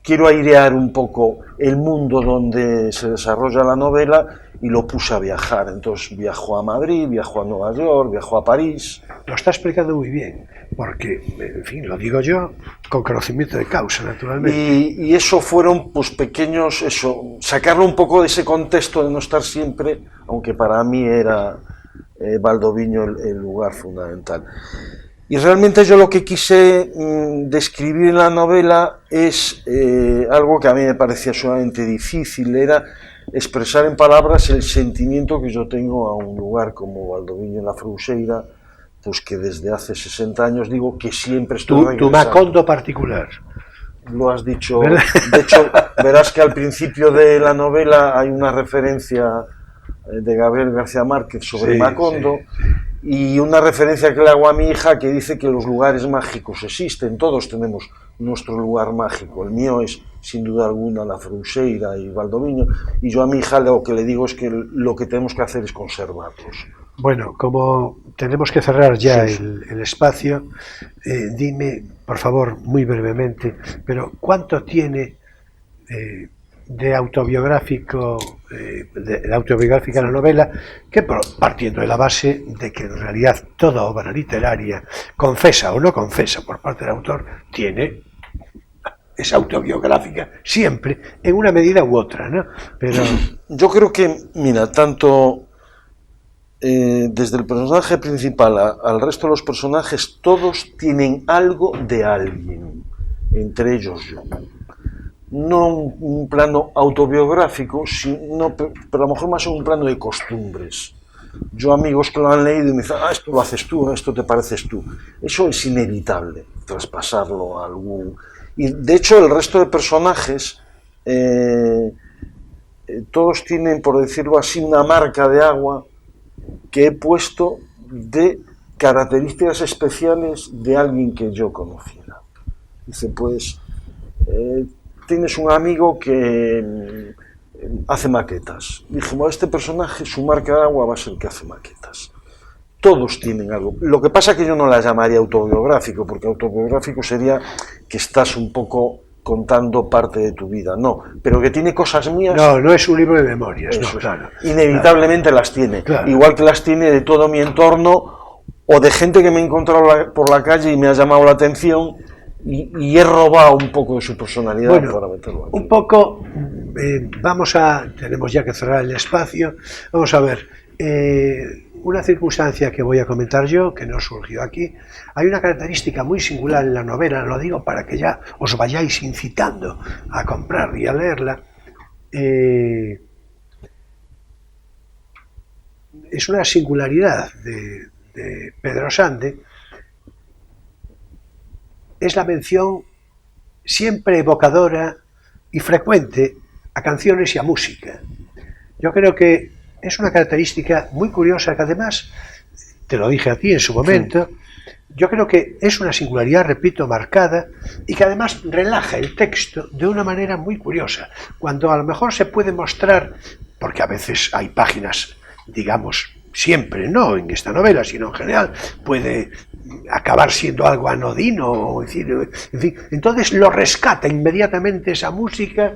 quiero airear un poco el mundo donde se desarrolla la novela, y lo puse a viajar. Entonces viajó a Madrid, viajó a Nueva York, viajó a París. Lo está explicando muy bien, porque, en fin, lo digo yo con conocimiento de causa, naturalmente. Y eso fueron pues pequeños, sacarlo un poco de ese contexto de no estar siempre, aunque para mí era Valdoviño el lugar fundamental. Y realmente yo lo que quise describir en la novela es algo que a mí me parecía sumamente difícil, era expresar en palabras el sentimiento que yo tengo a un lugar como Valdoviño en la Frouxeira, pues que desde hace 60 años digo que siempre estoy regresando. Tu Macondo particular. Lo has dicho. ¿Verdad? De hecho, verás que al principio de la novela hay una referencia de Gabriel García Márquez sobre Macondo, y una referencia que le hago a mi hija que dice que los lugares mágicos existen, todos tenemos nuestro lugar mágico. El mío es, sin duda alguna, la Frouxeira y Valdoviño, y yo a mi hija lo que le digo es que lo que tenemos que hacer es conservarlos. Bueno, como tenemos que cerrar ya el espacio, dime, por favor, muy brevemente, pero ¿cuánto tiene de autobiográfica la novela, que partiendo de la base de que en realidad toda obra literaria, confesa o no confesa por parte del autor, es autobiográfica, siempre, en una medida u otra, ¿no? Pero yo creo que, mira, tanto desde el personaje principal al resto de los personajes, todos tienen algo de alguien, entre ellos yo. No un plano autobiográfico, sino, pero a lo mejor más en un plano de costumbres. Yo amigos que lo han leído y me dicen, esto lo haces tú, esto te pareces tú. Eso es inevitable, traspasarlo a algún... Y de hecho el resto de personajes, todos tienen, por decirlo así, una marca de agua que he puesto de características especiales de alguien que yo conociera. Dice, pues... tienes un amigo que hace maquetas. Dije, bueno, este personaje, su marca de agua va a ser que hace maquetas. Todos tienen algo. Lo que pasa es que yo no la llamaría autobiográfico, porque autobiográfico sería que estás un poco contando parte de tu vida. No, pero que tiene cosas mías. No es un libro de memorias, no, claro. Inevitablemente las tiene. Claro. Igual que las tiene de todo mi entorno o de gente que me he encontrado por la calle y me ha llamado la atención. Y he robado un poco de su personalidad, bueno, para meterlo aquí. Un poco, tenemos ya que cerrar el espacio, vamos a ver, una circunstancia que voy a comentar yo, que no surgió aquí. Hay una característica muy singular en la novela, lo digo para que ya os vayáis incitando a comprar y a leerla. Es una singularidad de Pedro Sande. Es la mención siempre evocadora y frecuente a canciones y a música. Yo creo que es una característica muy curiosa que además, te lo dije a ti en su momento, yo creo que es una singularidad, repito, marcada y que además relaja el texto de una manera muy curiosa. Cuando a lo mejor se puede mostrar, porque a veces hay páginas, digamos, siempre, no en esta novela, sino en general, puede acabar siendo algo anodino, o decir, en fin, entonces lo rescata inmediatamente esa música,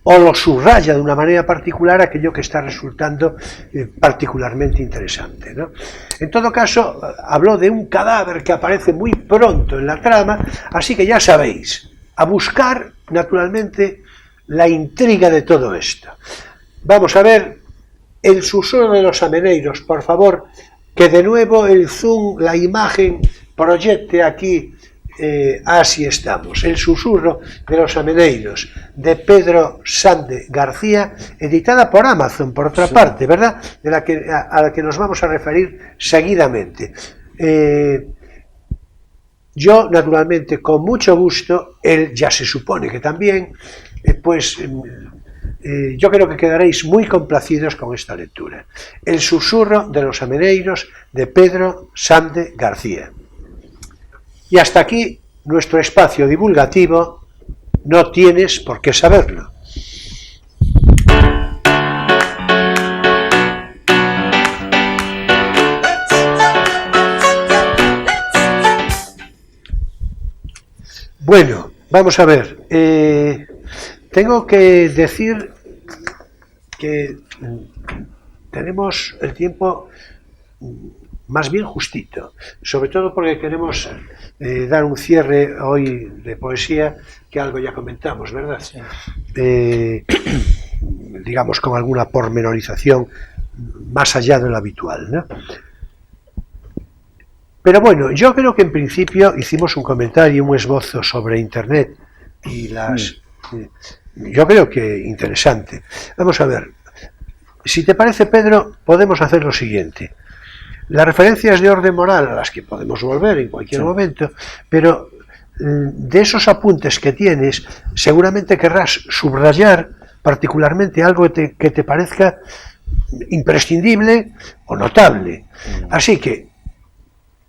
o lo subraya de una manera particular aquello que está resultando particularmente interesante, ¿no? En todo caso, habló de un cadáver que aparece muy pronto en la trama, así que ya sabéis, a buscar, naturalmente, la intriga de todo esto. Vamos a ver el susurro de los ameneiros, por favor, que de nuevo el zoom, la imagen, proyecte aquí. Así estamos, el susurro de los ameneiros, de Pedro Sande García, editada por Amazon, por otra parte, ¿verdad? A la que nos vamos a referir seguidamente. Yo, naturalmente, con mucho gusto, él ya se supone que también, yo creo que quedaréis muy complacidos con esta lectura. El susurro de los ameneiros, de Pedro Sande García. Y hasta aquí nuestro espacio divulgativo, no tienes por qué saberlo. Bueno, vamos a ver. Tengo que decir que tenemos el tiempo más bien justito, sobre todo porque queremos dar un cierre hoy de poesía, que algo ya comentamos, ¿verdad? Sí. Digamos con alguna pormenorización más allá de lo habitual, ¿no? Pero bueno, yo creo que en principio hicimos un comentario, un esbozo sobre Internet y yo creo que interesante. Vamos a ver, si te parece, Pedro, podemos hacer lo siguiente. Las referencias de orden moral, a las que podemos volver en cualquier momento, pero de esos apuntes que tienes, seguramente querrás subrayar particularmente algo que te parezca imprescindible o notable. Así que,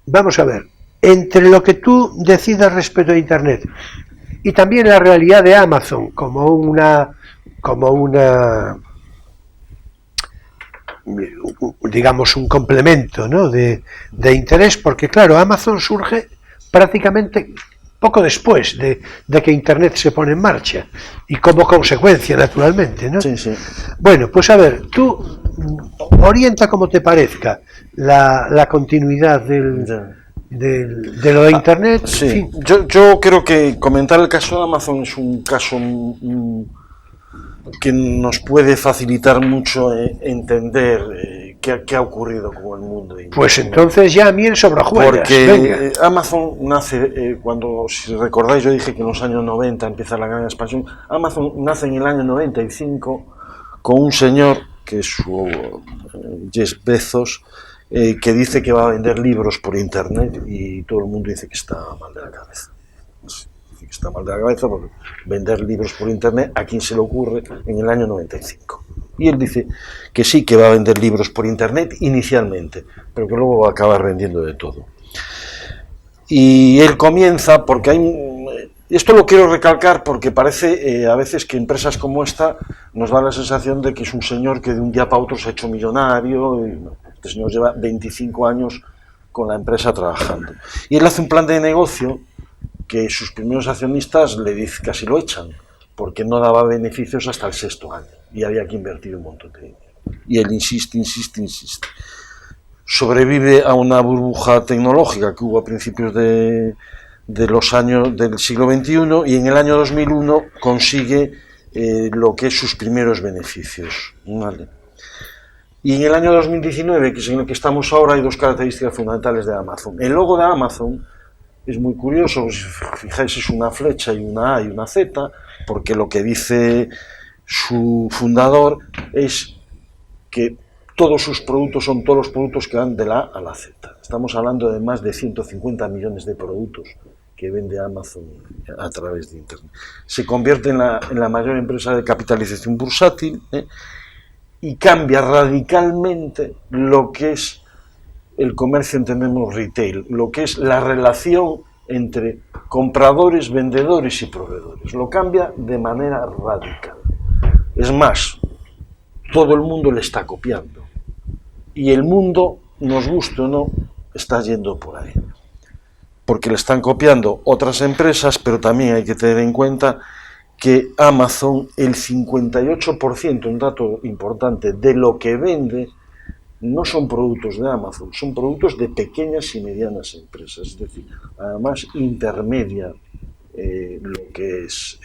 vamos a ver, entre lo que tú decidas respecto a Internet y también la realidad de Amazon como una digamos un complemento, ¿no? de interés, porque claro, Amazon surge prácticamente poco después de que Internet se pone en marcha y como consecuencia, naturalmente, ¿no? Sí, sí. Bueno, pues a ver, tú orienta como te parezca la continuidad de lo de Internet. Sí. En fin. Yo creo que comentar el caso de Amazon es un caso que nos puede facilitar mucho entender qué ha ocurrido con el mundo. Pues entonces ya miel sobre hojuelas. Porque Amazon nace, cuando, si recordáis, yo dije que en los años 90 empieza la gran expansión. Amazon nace en el año 95 con un señor, que es Jeff Bezos, que dice que va a vender libros por Internet y todo el mundo dice que está mal de la cabeza. Está mal de la cabeza porque vender libros por Internet, ¿a quién se le ocurre en el año 95? Y él dice que sí, que va a vender libros por Internet inicialmente, pero que luego va a acabar vendiendo de todo. Y él comienza, porque esto lo quiero recalcar porque parece a veces que empresas como esta nos da la sensación de que es un señor que de un día para otro se ha hecho millonario. Este señor lleva 25 años con la empresa trabajando. Y él hace un plan de negocio que sus primeros accionistas le dicen, casi lo echan, porque no daba beneficios hasta el 6º año y había que invertir un montón de dinero. Y él insiste. Sobrevive a una burbuja tecnológica que hubo a principios de los años del siglo XXI y en el año 2001 consigue lo que es sus primeros beneficios, ¿vale? Y en el año 2019, que es en el que estamos ahora, hay dos características fundamentales de Amazon. El logo de Amazon es muy curioso, si fijáis es una flecha y una A y una Z, porque lo que dice su fundador es que todos sus productos son todos los productos que van de la A a la Z. Estamos hablando de más de 150 millones de productos que vende Amazon a través de Internet. Se convierte en la mayor empresa de capitalización bursátil, y cambia radicalmente lo que es el comercio entendemos retail, lo que es la relación entre compradores, vendedores y proveedores. Lo cambia de manera radical. Es más, todo el mundo le está copiando. Y el mundo, nos guste o no, está yendo por ahí. Porque le están copiando otras empresas, pero también hay que tener en cuenta que Amazon, el 58%, un dato importante, de lo que vende, no son productos de Amazon, son productos de pequeñas y medianas empresas, es decir, además intermedia lo que es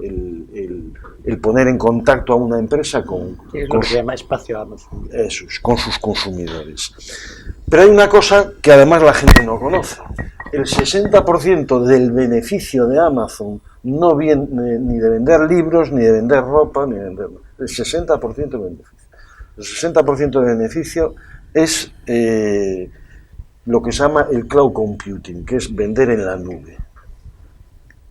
el poner en contacto a una empresa con lo que se llama espacio Amazon. Eso es, con sus consumidores. Pero hay una cosa que además la gente no conoce. El 60% del beneficio de Amazon no viene ni de vender libros, ni de vender ropa, ni de vender... El 60% del beneficio. El 60% de beneficio es lo que se llama el cloud computing, que es vender en la nube.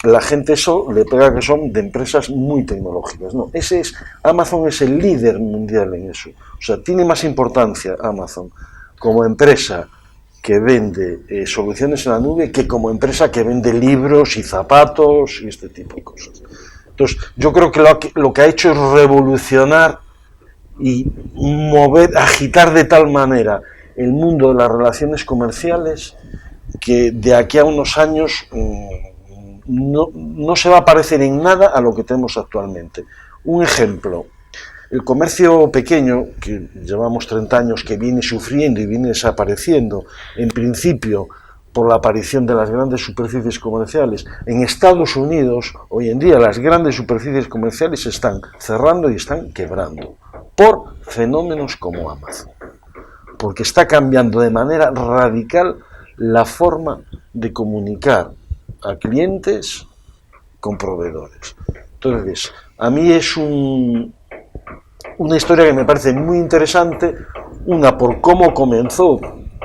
La gente eso le pega que son de empresas muy tecnológicas. No, Amazon es el líder mundial en eso. O sea, tiene más importancia Amazon como empresa que vende soluciones en la nube que como empresa que vende libros y zapatos y este tipo de cosas. Entonces, yo creo que lo que ha hecho es revolucionar y agitar de tal manera el mundo de las relaciones comerciales que de aquí a unos años no se va a parecer en nada a lo que tenemos actualmente. Un ejemplo, el comercio pequeño, que llevamos 30 años, que viene sufriendo y viene desapareciendo, en principio por la aparición de las grandes superficies comerciales. En Estados Unidos, hoy en día, las grandes superficies comerciales se están cerrando y están quebrando por fenómenos como Amazon, porque está cambiando de manera radical la forma de comunicar a clientes con proveedores. Entonces, a mí es una historia que me parece muy interesante, una por cómo comenzó,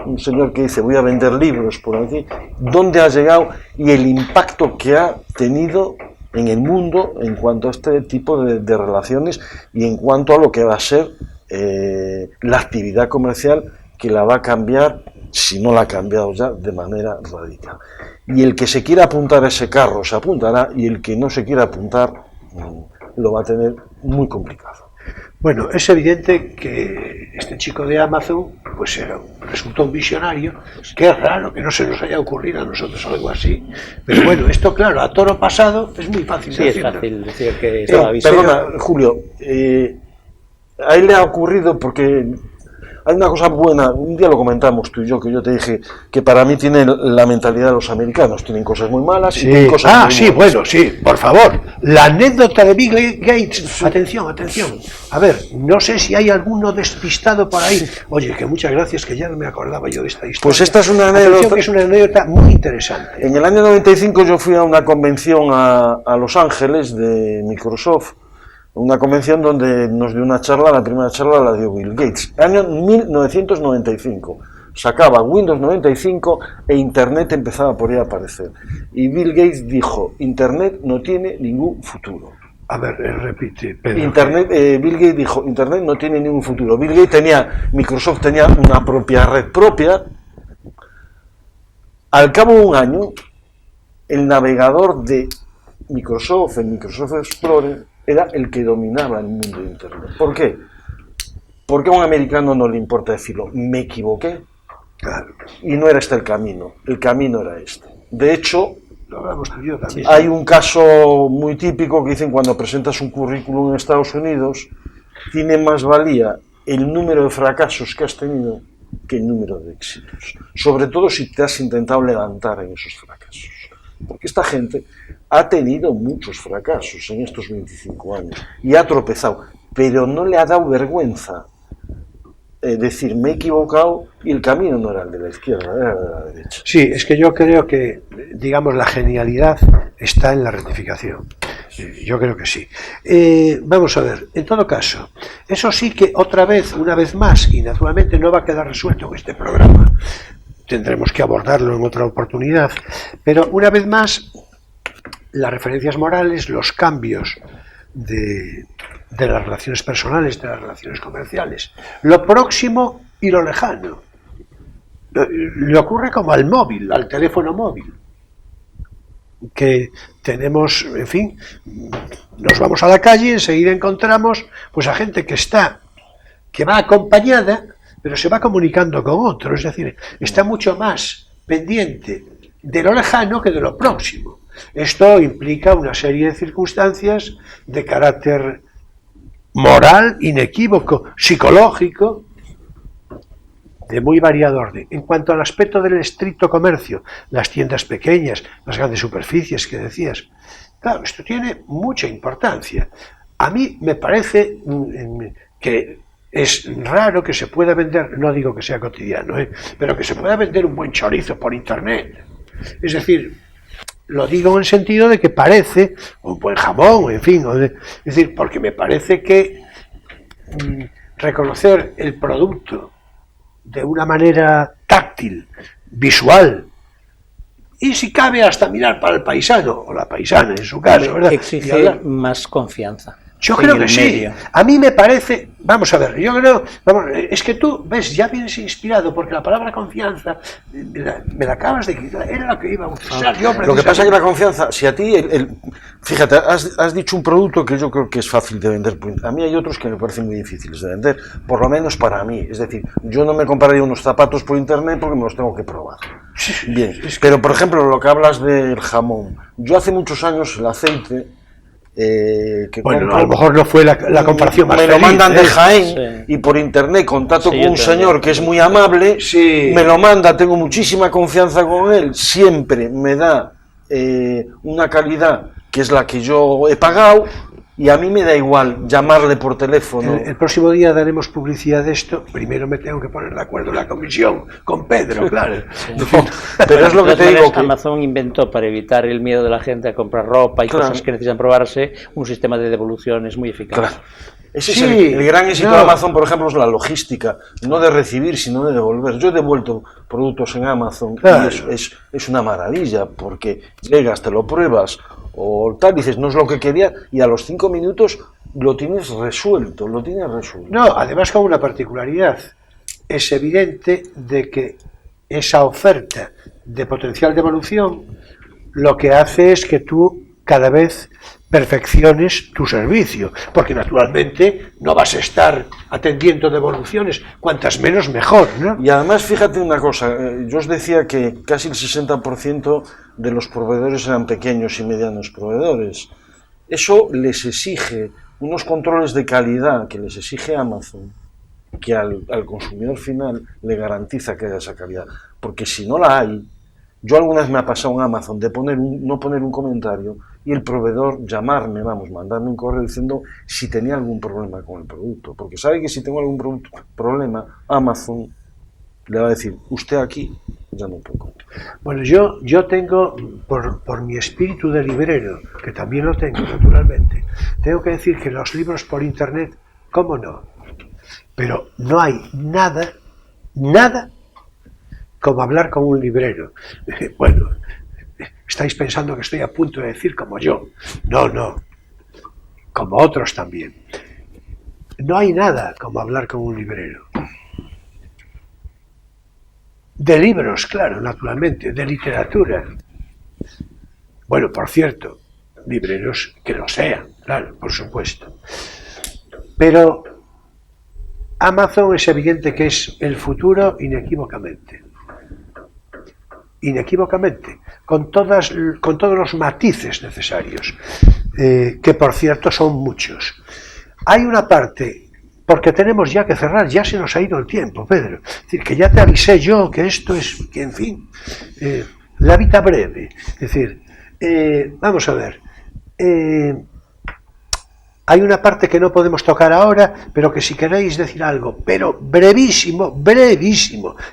un señor que dice voy a vender libros por aquí, dónde ha llegado y el impacto que ha tenido en el mundo en cuanto a este tipo de relaciones y en cuanto a lo que va a ser la actividad comercial, que la va a cambiar, si no la ha cambiado ya, de manera radical. Y el que se quiera apuntar a ese carro se apuntará, y el que no se quiera apuntar lo va a tener muy complicado. Bueno, es evidente que este chico de Amazon pues resultó un visionario. Qué raro que no se nos haya ocurrido a nosotros algo así. Pero bueno, esto claro, a toro pasado es muy fácil sí, decirlo. es fácil decir que estaba visionario. Perdona, Julio, a él le ha ocurrido porque hay una cosa buena, un día lo comentamos tú y yo, que yo te dije que para mí tienen la mentalidad de los americanos, tienen cosas muy malas y tienen cosas muy sí, buenas. bueno, sí, por favor. La anécdota de Bill Gates. Atención. A ver, no sé si hay alguno despistado por ahí. Oye, que muchas gracias, que ya no me acordaba yo de esta historia. Pues esta es una Atención, anécdota. que es una anécdota muy interesante. En el año 95 yo fui a una convención a Los Ángeles de Microsoft, una convención donde nos dio una charla, la primera charla la dio Bill Gates, año 1995. Sacaba Windows 95 e Internet empezaba por ahí a aparecer. Y Bill Gates dijo, Internet no tiene ningún futuro. A ver, repite, Pedro. Bill Gates dijo, Internet no tiene ningún futuro. Microsoft tenía una propia red propia. Al cabo de un año, el navegador de Microsoft, el Microsoft Explorer, era el que dominaba el mundo de Internet. ¿Por qué? Porque a un americano no le importa decirlo, me equivoqué, Claro. y no era este el camino era este. De hecho, Lo hablamos tú y yo también. hay un caso muy típico que dicen cuando presentas un currículum en Estados Unidos, tiene más valía el número de fracasos que has tenido que el número de éxitos. Sobre todo si te has intentado levantar en esos fracasos. Porque esta gente ha tenido muchos fracasos en estos 25 años y ha tropezado, pero no le ha dado vergüenza decir me he equivocado y el camino no era el de la izquierda, era el de la derecha. Sí, es que yo creo que, digamos, la genialidad está en la rectificación. Yo creo que sí. Vamos a ver, en todo caso, eso sí que otra vez, una vez más, y naturalmente no va a quedar resuelto en este programa, tendremos que abordarlo en otra oportunidad, pero una vez más, las referencias morales, los cambios de las relaciones personales, de las relaciones comerciales, lo próximo y lo lejano. Le ocurre como al móvil, al teléfono móvil, que tenemos, en fin, nos vamos a la calle y enseguida encontramos pues a gente que va acompañada, pero se va comunicando con otro, es decir, está mucho más pendiente de lo lejano que de lo próximo. Esto implica una serie de circunstancias de carácter moral, inequívoco, psicológico, de muy variado orden. En cuanto al aspecto del estricto comercio, las tiendas pequeñas, las grandes superficies que decías, claro, esto tiene mucha importancia. A mí me parece que es raro que se pueda vender, no digo que sea cotidiano, pero que se pueda vender un buen chorizo por internet. Es decir, lo digo en el sentido de que parece, un buen jamón, en fin, es decir, porque me parece que reconocer el producto de una manera táctil, visual, y si cabe hasta mirar para el paisano, o la paisana en su caso, ¿verdad? Exige más confianza. Yo creo que sí. A mí me parece, vamos a ver, yo creo, es que tú, ves, ya vienes inspirado, porque la palabra confianza, me la acabas de quitar, era la que iba a usar yo. Lo que pasa es que la confianza, si a ti, fíjate, has dicho un producto que yo creo que es fácil de vender, a mí hay otros que me parecen muy difíciles de vender, por lo menos para mí, es decir, yo no me compraría unos zapatos por internet porque me los tengo que probar. Bien, pero por ejemplo, lo que hablas del jamón, yo hace muchos años el aceite, bueno, a lo mejor no fue la comparación más me feliz, lo mandan de Jaén, sí. Y por internet contacto Sí, con un señor que es muy amable, sí. Me lo manda, tengo muchísima confianza con él, siempre me da una calidad que es la que yo he pagado, y a mí me da igual llamarle por teléfono. El próximo día daremos publicidad de esto. Primero me tengo que poner de acuerdo en la comisión con Pedro, claro. Sí. No, pero es lo que te digo. Que Amazon inventó, para evitar el miedo de la gente a comprar ropa y cosas que necesitan probarse, un sistema de devoluciones muy eficaz. Claro. Ese Sí, es el gran éxito de Amazon, por ejemplo, es la logística, no de recibir, sino de devolver. Yo he devuelto productos en Amazon, claro. Y es una maravilla, porque llegas, te lo pruebas, o tal, dices, no es lo que quería, y a los 5 minutos lo tienes resuelto, No, además con una particularidad. Es evidente de que esa oferta de potencial devolución lo que hace es que tú cada vez perfecciones tu servicio, porque naturalmente no vas a estar atendiendo devoluciones, cuantas menos mejor, ¿no? Y además, fíjate una cosa, yo os decía que casi el 60% de los proveedores eran pequeños y medianos proveedores. Eso les exige unos controles de calidad que les exige Amazon, que al consumidor final le garantiza que haya esa calidad, porque si no la hay, yo alguna vez me ha pasado en Amazon de no poner un comentario y el proveedor llamarme, mandarme un correo diciendo si tenía algún problema con el producto, porque sabe que si tengo algún problema, Amazon le va a decir, usted aquí ya no puede comprar. Bueno, yo tengo, por mi espíritu de librero, que también lo tengo naturalmente, tengo que decir que los libros por internet, ¿cómo no? Pero no hay nada como hablar con un librero. Bueno, estáis pensando que estoy a punto de decir como yo. No, como otros también. No hay nada como hablar con un librero. De libros, claro, naturalmente, de literatura. Bueno, por cierto, libreros que lo sean, claro, por supuesto. Pero Amazon es evidente que es el futuro inequívocamente. Inequívocamente, con todos los matices necesarios, que por cierto son muchos. Hay una parte, porque tenemos ya que cerrar, ya se nos ha ido el tiempo, Pedro, es decir, que ya te avisé yo que esto es, que en fin, la vida breve, es decir, vamos a ver, hay una parte que no podemos tocar ahora, pero que si queréis decir algo, pero brevísimo,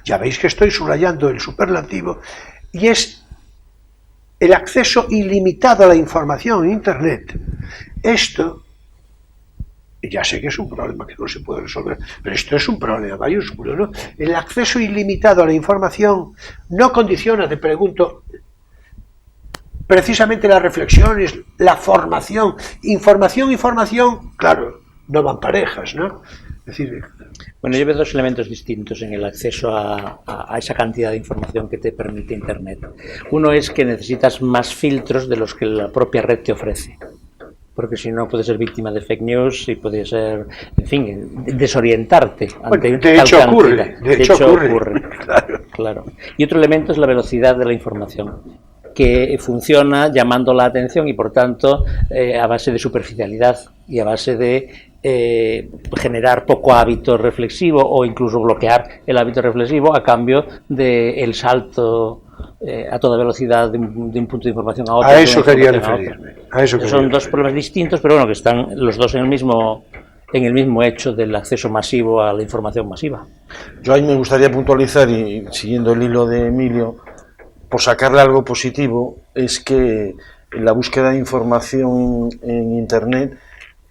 ya veis que estoy subrayando el superlativo, y es el acceso ilimitado a la información en Internet. Esto, ya sé que es un problema que no se puede resolver, pero esto es un problema mayúsculo, ¿no? El acceso ilimitado a la información no condiciona, te pregunto, precisamente las reflexiones, la formación, información, claro, no van parejas, ¿no? Es decir, Bueno, yo veo dos elementos distintos en el acceso a esa cantidad de información que te permite Internet. Uno es que necesitas más filtros de los que la propia red te ofrece, porque si no puedes ser víctima de fake news y puedes ser, en fin, desorientarte ante de tal hecho cantidad. ocurre, de hecho ocurre. Claro. Y otro elemento es la velocidad de la información, que funciona llamando la atención y por tanto a base de superficialidad y a base de generar poco hábito reflexivo o incluso bloquear el hábito reflexivo a cambio del salto a toda velocidad de un punto de información a otro. A eso quería referirme. Son dos problemas distintos, pero bueno, que están los dos en el mismo hecho del acceso masivo a la información masiva. Yo ahí me gustaría puntualizar, y siguiendo el hilo de Emilio, por sacarle algo positivo, es que la búsqueda de información en Internet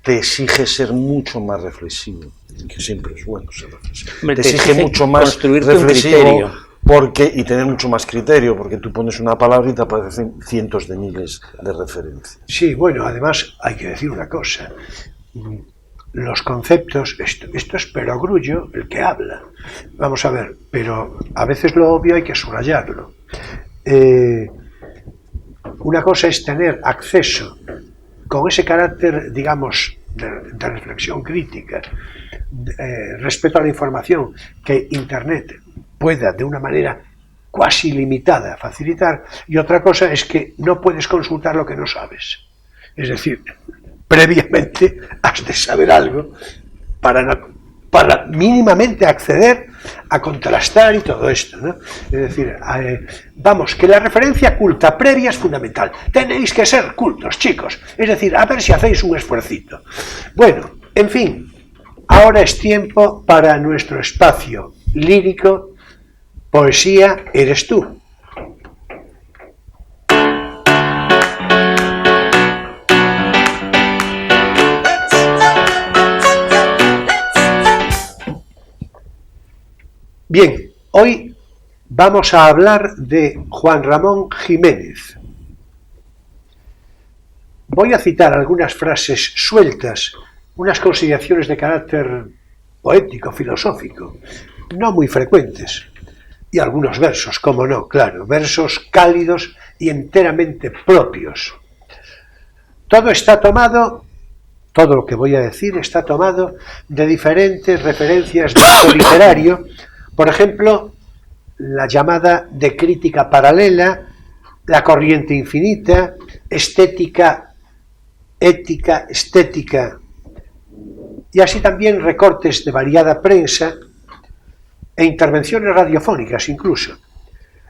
te exige ser mucho más reflexivo, que siempre es bueno ser reflexivo. Te exige mucho más reflexivo y tener mucho más criterio, porque tú pones una palabra y te aparecen cientos de miles de referencias. Sí, bueno, además hay que decir una cosa. Los conceptos, esto es perogrullo el que habla. Vamos a ver, pero a veces lo obvio hay que subrayarlo. Una cosa es tener acceso con ese carácter, digamos, de reflexión crítica respecto a la información que Internet pueda de una manera cuasi limitada facilitar, y otra cosa es que no puedes consultar lo que no sabes. Es decir, previamente has de saber algo para mínimamente acceder a contrastar y todo esto, ¿no? Es decir, vamos, que la referencia culta previa es fundamental. Tenéis que ser cultos, chicos. Es decir, a ver si hacéis un esfuercito. Bueno, en fin, ahora es tiempo para nuestro espacio lírico. Poesía eres tú. Bien, hoy vamos a hablar de Juan Ramón Jiménez. Voy a citar algunas frases sueltas, unas consideraciones de carácter poético, filosófico, no muy frecuentes, y algunos versos, como no, claro, versos cálidos y enteramente propios. Todo lo que voy a decir está tomado de diferentes referencias de tipo literario. Por ejemplo, la llamada de crítica paralela, la corriente infinita, estética, ética, estética, y así también recortes de variada prensa e intervenciones radiofónicas incluso.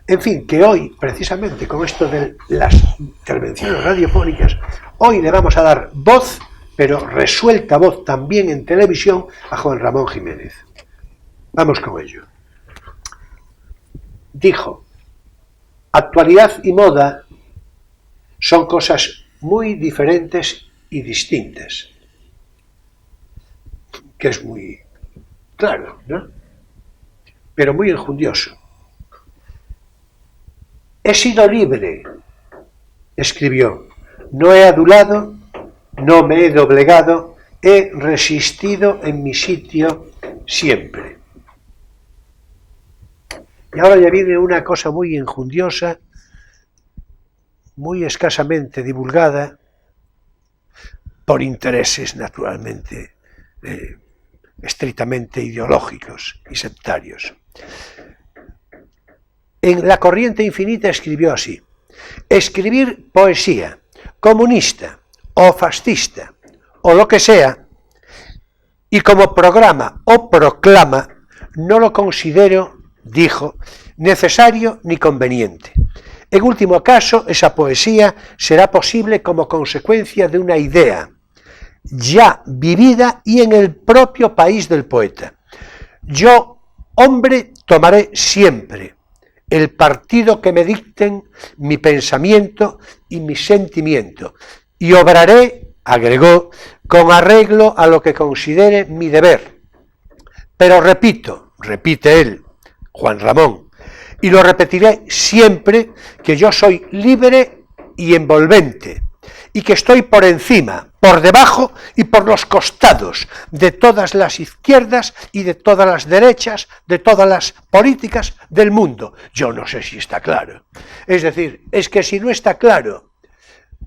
En fin, que hoy, precisamente con esto de las intervenciones radiofónicas, hoy le vamos a dar voz, pero resuelta voz también en televisión, a Juan Ramón Jiménez. Vamos con ello. Dijo: actualidad y moda son cosas muy diferentes y distintas. Que es muy claro, ¿no? Pero muy enjundioso. He sido libre, escribió. No he adulado, no me he doblegado, he resistido en mi sitio siempre. Y ahora ya viene una cosa muy enjundiosa, muy escasamente divulgada, por intereses naturalmente estrictamente ideológicos y sectarios. En La corriente infinita escribió así: escribir poesía comunista o fascista o lo que sea, y como programa o proclama, no lo considero, dijo, necesario ni conveniente. En último caso, esa poesía será posible como consecuencia de una idea ya vivida y en el propio país del poeta. Yo, hombre, tomaré siempre el partido que me dicten mi pensamiento y mi sentimiento, y obraré, agregó, con arreglo a lo que considere mi deber. Pero repite él, Juan Ramón, y lo repetiré siempre, que yo soy libre y envolvente, y que estoy por encima, por debajo y por los costados de todas las izquierdas y de todas las derechas, de todas las políticas del mundo. Yo no sé si está claro. Es decir, es que si no está claro,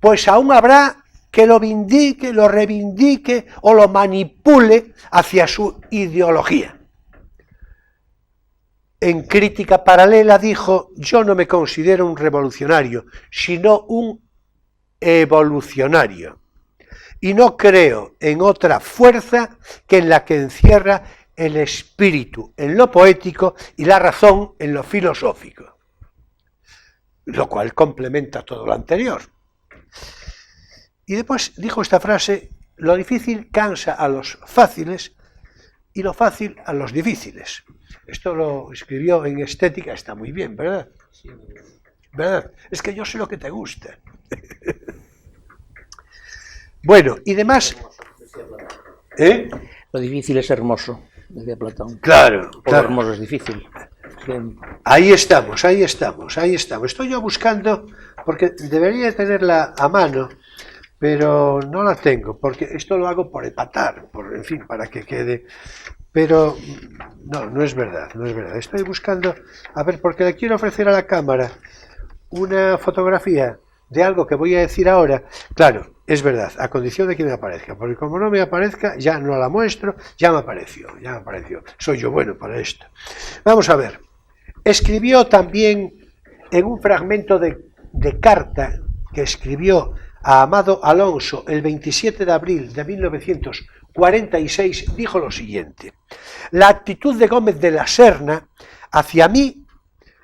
pues aún habrá que lo vindique, lo reivindique o lo manipule hacia su ideología. En Crítica Paralela dijo: yo no me considero un revolucionario, sino un evolucionario, y no creo en otra fuerza que en la que encierra el espíritu en lo poético y la razón en lo filosófico, lo cual complementa todo lo anterior. Y después dijo esta frase: lo difícil cansa a los fáciles y lo fácil a los difíciles. Esto lo escribió en Estética, está muy bien, ¿verdad? ¿Verdad? Es que yo sé lo que te gusta. Bueno, y demás... ¿Eh? Lo difícil es hermoso, decía Platón. Claro, O claro. lo hermoso es difícil. Bien. Ahí estamos, ahí estamos, ahí estamos. Estoy yo buscando, porque debería tenerla a mano, pero no la tengo, porque esto lo hago por empatar, en fin, para que quede... Pero no es verdad, no es verdad. Estoy buscando, a ver, porque le quiero ofrecer a la cámara una fotografía de algo que voy a decir ahora. Claro, es verdad, a condición de que me aparezca, porque como no me aparezca, ya no la muestro, ya me apareció. Soy yo bueno para esto. Vamos a ver. Escribió también en un fragmento de carta que escribió a Amado Alonso el 27 de abril de 1946, dijo lo siguiente: la actitud de Gómez de la Serna hacia mí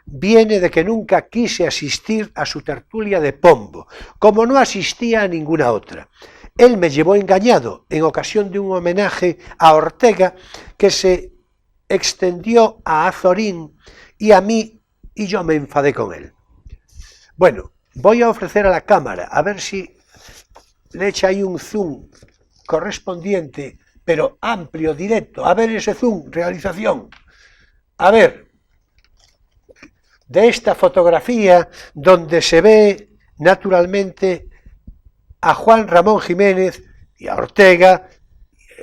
viene de que nunca quise asistir a su tertulia de Pombo, como no asistía a ninguna otra. Él me llevó engañado en ocasión de un homenaje a Ortega que se extendió a Azorín y a mí, y yo me enfadé con él. Bueno, voy a ofrecer a la cámara, a ver si le echa ahí un zoom correspondiente, pero amplio, directo. A ver ese zoom, realización. A ver, de esta fotografía donde se ve naturalmente a Juan Ramón Jiménez y a Ortega,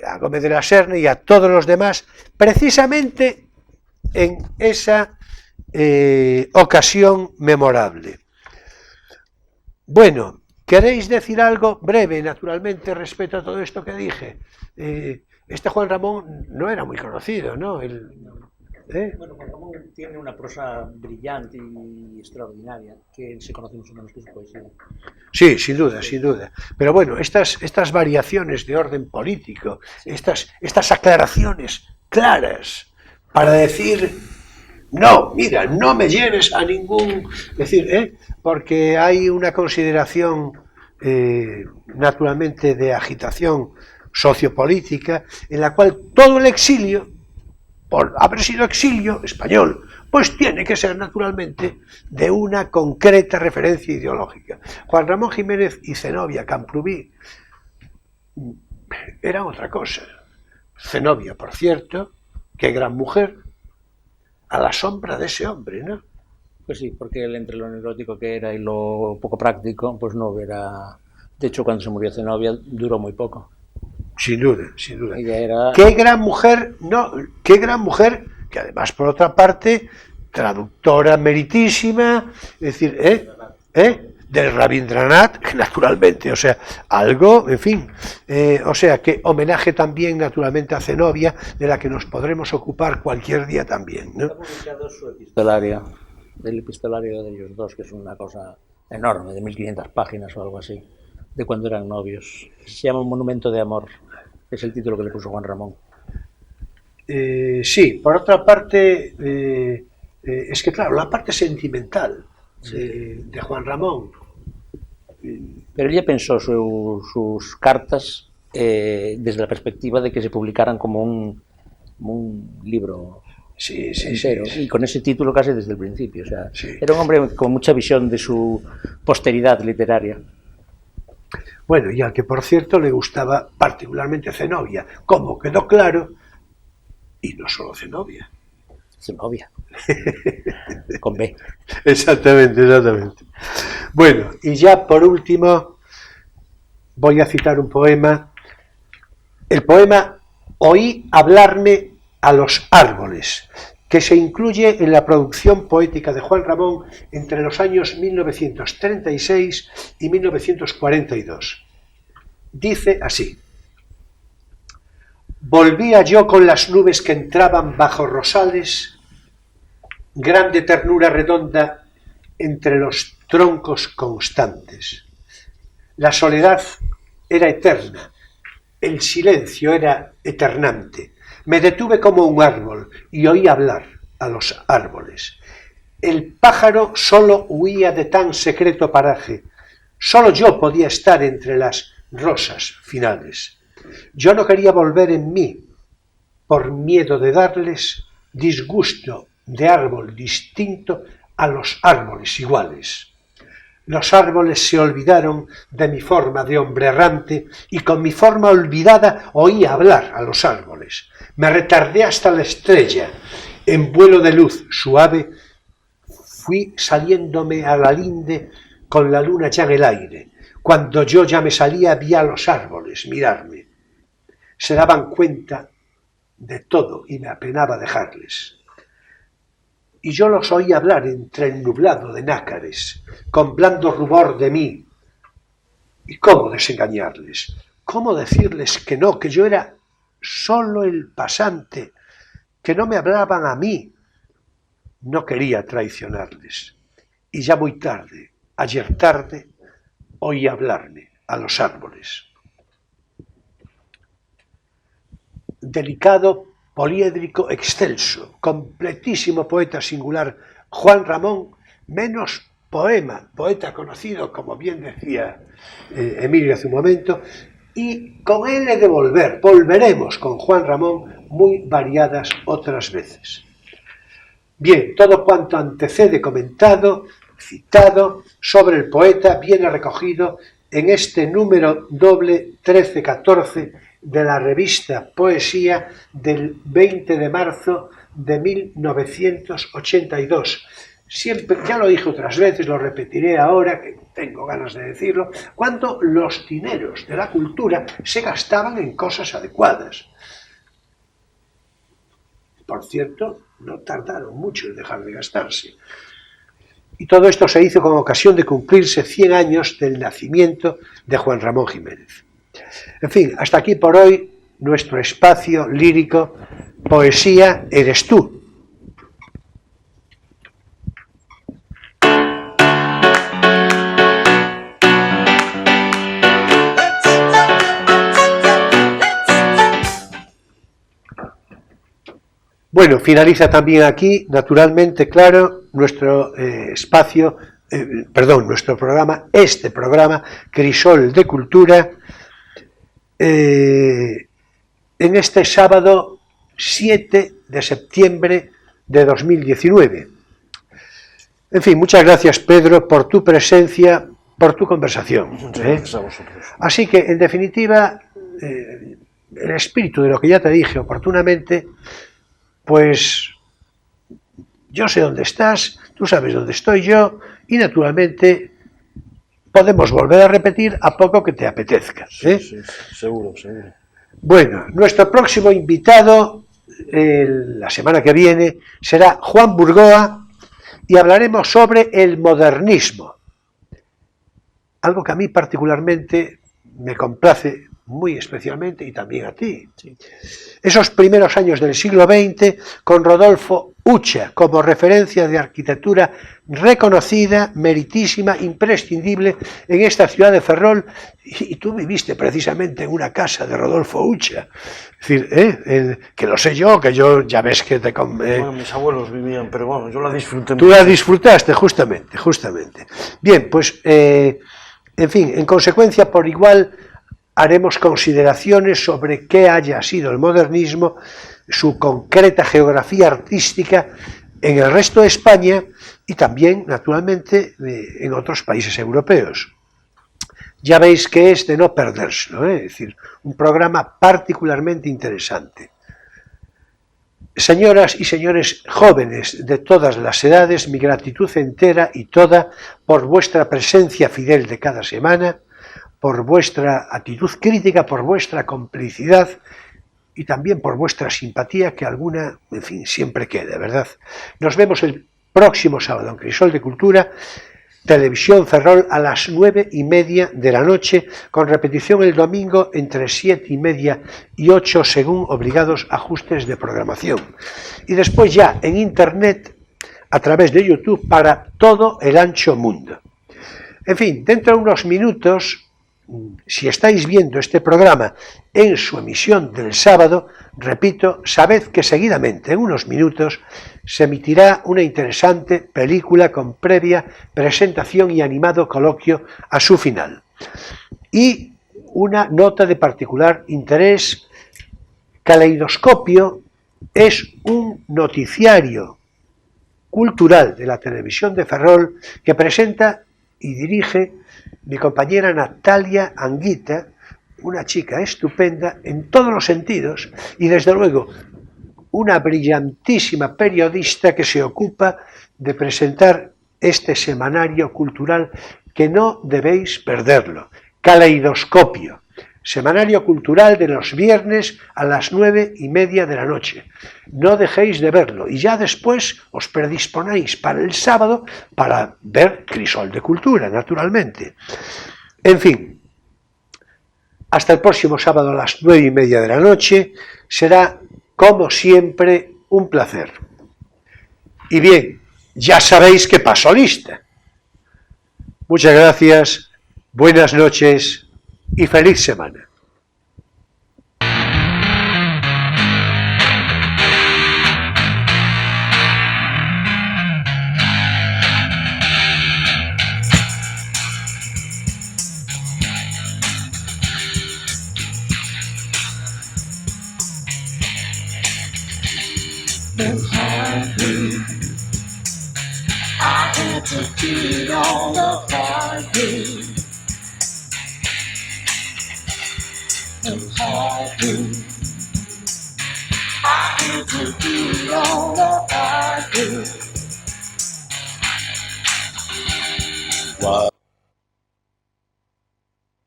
a Gómez de la Serna y a todos los demás, precisamente en esa ocasión memorable. Bueno, ¿queréis decir algo breve, naturalmente, respecto a todo esto que dije? Este Juan Ramón no era muy conocido, ¿no? Bueno, Juan Ramón tiene una prosa brillante y extraordinaria, que se conoce mucho menos que su poesía. Sí, sin duda, sin duda. Pero bueno, estas variaciones de orden político, estas aclaraciones claras para decir: no, mira, no me lleves a ningún... decir, porque hay una consideración naturalmente de agitación sociopolítica en la cual todo el exilio, por haber sido exilio español, pues tiene que ser naturalmente de una concreta referencia ideológica. Juan Ramón Jiménez y Zenobia Camprubí eran otra cosa. Zenobia, por cierto, qué gran mujer, a la sombra de ese hombre, ¿no? Pues sí, porque él, entre lo neurótico que era y lo poco práctico, pues no era... De hecho, cuando se murió Zenobia, duró muy poco. Sin duda, sin duda. Ella era... Qué gran mujer, no, qué gran mujer, que además, por otra parte, traductora meritísima, es decir, del Rabindranath, naturalmente, o sea, algo, en fin, o sea, que homenaje también, naturalmente, a Zenobia, de la que nos podremos ocupar cualquier día también, ¿no? Está publicado su epistolario, el epistolario de ellos dos, que es una cosa enorme, de 1500 páginas o algo así, de cuando eran novios. Se llama Un monumento de amor, es el título que le puso Juan Ramón. Sí, por otra parte, es que claro, la parte sentimental de Juan Ramón. Pero ella pensó sus cartas desde la perspectiva de que se publicaran como un libro entero, y con ese título casi desde el principio. O sea, era un hombre con mucha visión de su posteridad literaria. Bueno, y al que por cierto le gustaba particularmente Zenobia, como quedó claro, y no solo Zenobia. Zenobia. Con B. Exactamente, exactamente. Bueno, y ya por último, voy a citar un poema, el poema Oí hablarme a los árboles, que se incluye en la producción poética de Juan Ramón entre los años 1936 y 1942. Dice así: volvía yo con las nubes que entraban bajo rosales, grande ternura redonda entre los troncos constantes. La soledad era eterna, el silencio era eternante. Me detuve como un árbol y oí hablar a los árboles. El pájaro solo huía de tan secreto paraje. Solo yo podía estar entre las rosas finales. Yo no quería volver en mí, por miedo de darles disgusto de árbol distinto a los árboles iguales. Los árboles se olvidaron de mi forma de hombre errante y con mi forma olvidada oí hablar a los árboles. Me retardé hasta la estrella. En vuelo de luz suave fui saliéndome a la linde con la luna ya en el aire. Cuando yo ya me salía vi a los árboles mirarme. Se daban cuenta de todo y me apenaba dejarles. Y yo los oí hablar entre el nublado de nácares, con blando rubor de mí. ¿Y cómo desengañarles? ¿Cómo decirles que no, que yo era solo el pasante, que no me hablaban a mí? No quería traicionarles. Y ya muy tarde, ayer tarde, oí hablarme a los árboles. Delicado, poliédrico, excelso, completísimo poeta singular, Juan Ramón, menos poeta conocido, como bien decía Emilio hace un momento, y con él he de volveremos con Juan Ramón muy variadas otras veces. Bien, todo cuanto antecede comentado, citado, sobre el poeta, viene recogido en este número doble 13-14 de la revista Poesía del 20 de marzo de 1982. Siempre, ya lo dije otras veces, lo repetiré ahora, que tengo ganas de decirlo, cuando los dineros de la cultura se gastaban en cosas adecuadas. Por cierto, no tardaron mucho en dejar de gastarse. Y todo esto se hizo con ocasión de cumplirse 100 años del nacimiento de Juan Ramón Jiménez. En fin, hasta aquí por hoy nuestro espacio lírico Poesía eres tú. Bueno, finaliza también aquí, naturalmente, claro, nuestro nuestro programa, este programa, Crisol de Cultura, en este sábado 7 de septiembre de 2019. En fin, muchas gracias, Pedro, por tu presencia, por tu conversación. Muchas gracias a vosotros. Así que, en definitiva, el espíritu de lo que ya te dije oportunamente, pues yo sé dónde estás, tú sabes dónde estoy yo, y naturalmente podemos volver a repetir a poco que te apetezca. Sí, seguro. Bueno, nuestro próximo invitado la semana que viene será Juan Burgoa y hablaremos sobre el modernismo, algo que a mí particularmente me complace muy especialmente, y también a ti. Sí. Esos primeros años del siglo XX, con Rodolfo Ucha como referencia de arquitectura reconocida, meritísima, imprescindible en esta ciudad de Ferrol, y tú viviste precisamente en una casa de Rodolfo Ucha. Es decir, que lo sé yo, que yo ya ves que te... Bueno, mis abuelos vivían, pero bueno, yo la disfruté mucho. Tú la disfrutaste, justamente. Bien, pues, en fin, en consecuencia, por igual, haremos consideraciones sobre qué haya sido el modernismo, su concreta geografía artística en el resto de España y también, naturalmente, en otros países europeos. Ya veis que es de no perdérselo, es decir, un programa particularmente interesante. Señoras y señores jóvenes de todas las edades, mi gratitud entera y toda por vuestra presencia fidel de cada semana, por vuestra actitud crítica, por vuestra complicidad y también por vuestra simpatía, que alguna, en fin, siempre quede, ¿verdad? Nos vemos el próximo sábado en Crisol de Cultura, Televisión Ferrol, a las 9:30 de la noche, con repetición el domingo entre 7:30 y 8, según obligados ajustes de programación. Y después ya en Internet, a través de YouTube, para todo el ancho mundo. En fin, dentro de unos minutos, si estáis viendo este programa en su emisión del sábado, repito, sabed que seguidamente, en unos minutos, se emitirá una interesante película con previa presentación y animado coloquio a su final. Y una nota de particular interés: Caleidoscopio es un noticiario cultural de la televisión de Ferrol que presenta y dirige mi compañera Natalia Anguita, una chica estupenda en todos los sentidos y desde luego una brillantísima periodista que se ocupa de presentar este semanario cultural que no debéis perderlo. Caleidoscopio, semanario cultural de los viernes a las 9:30 de la noche. No dejéis de verlo y ya después os predisponéis para el sábado para ver Crisol de Cultura, naturalmente. En fin, hasta el próximo sábado a las 9:30 de la noche. Será, como siempre, un placer. Y bien, ya sabéis que paso lista. Muchas gracias, buenas noches y feliz semana. I had to get on the highway. And highway. I had to get on the highway. Wow.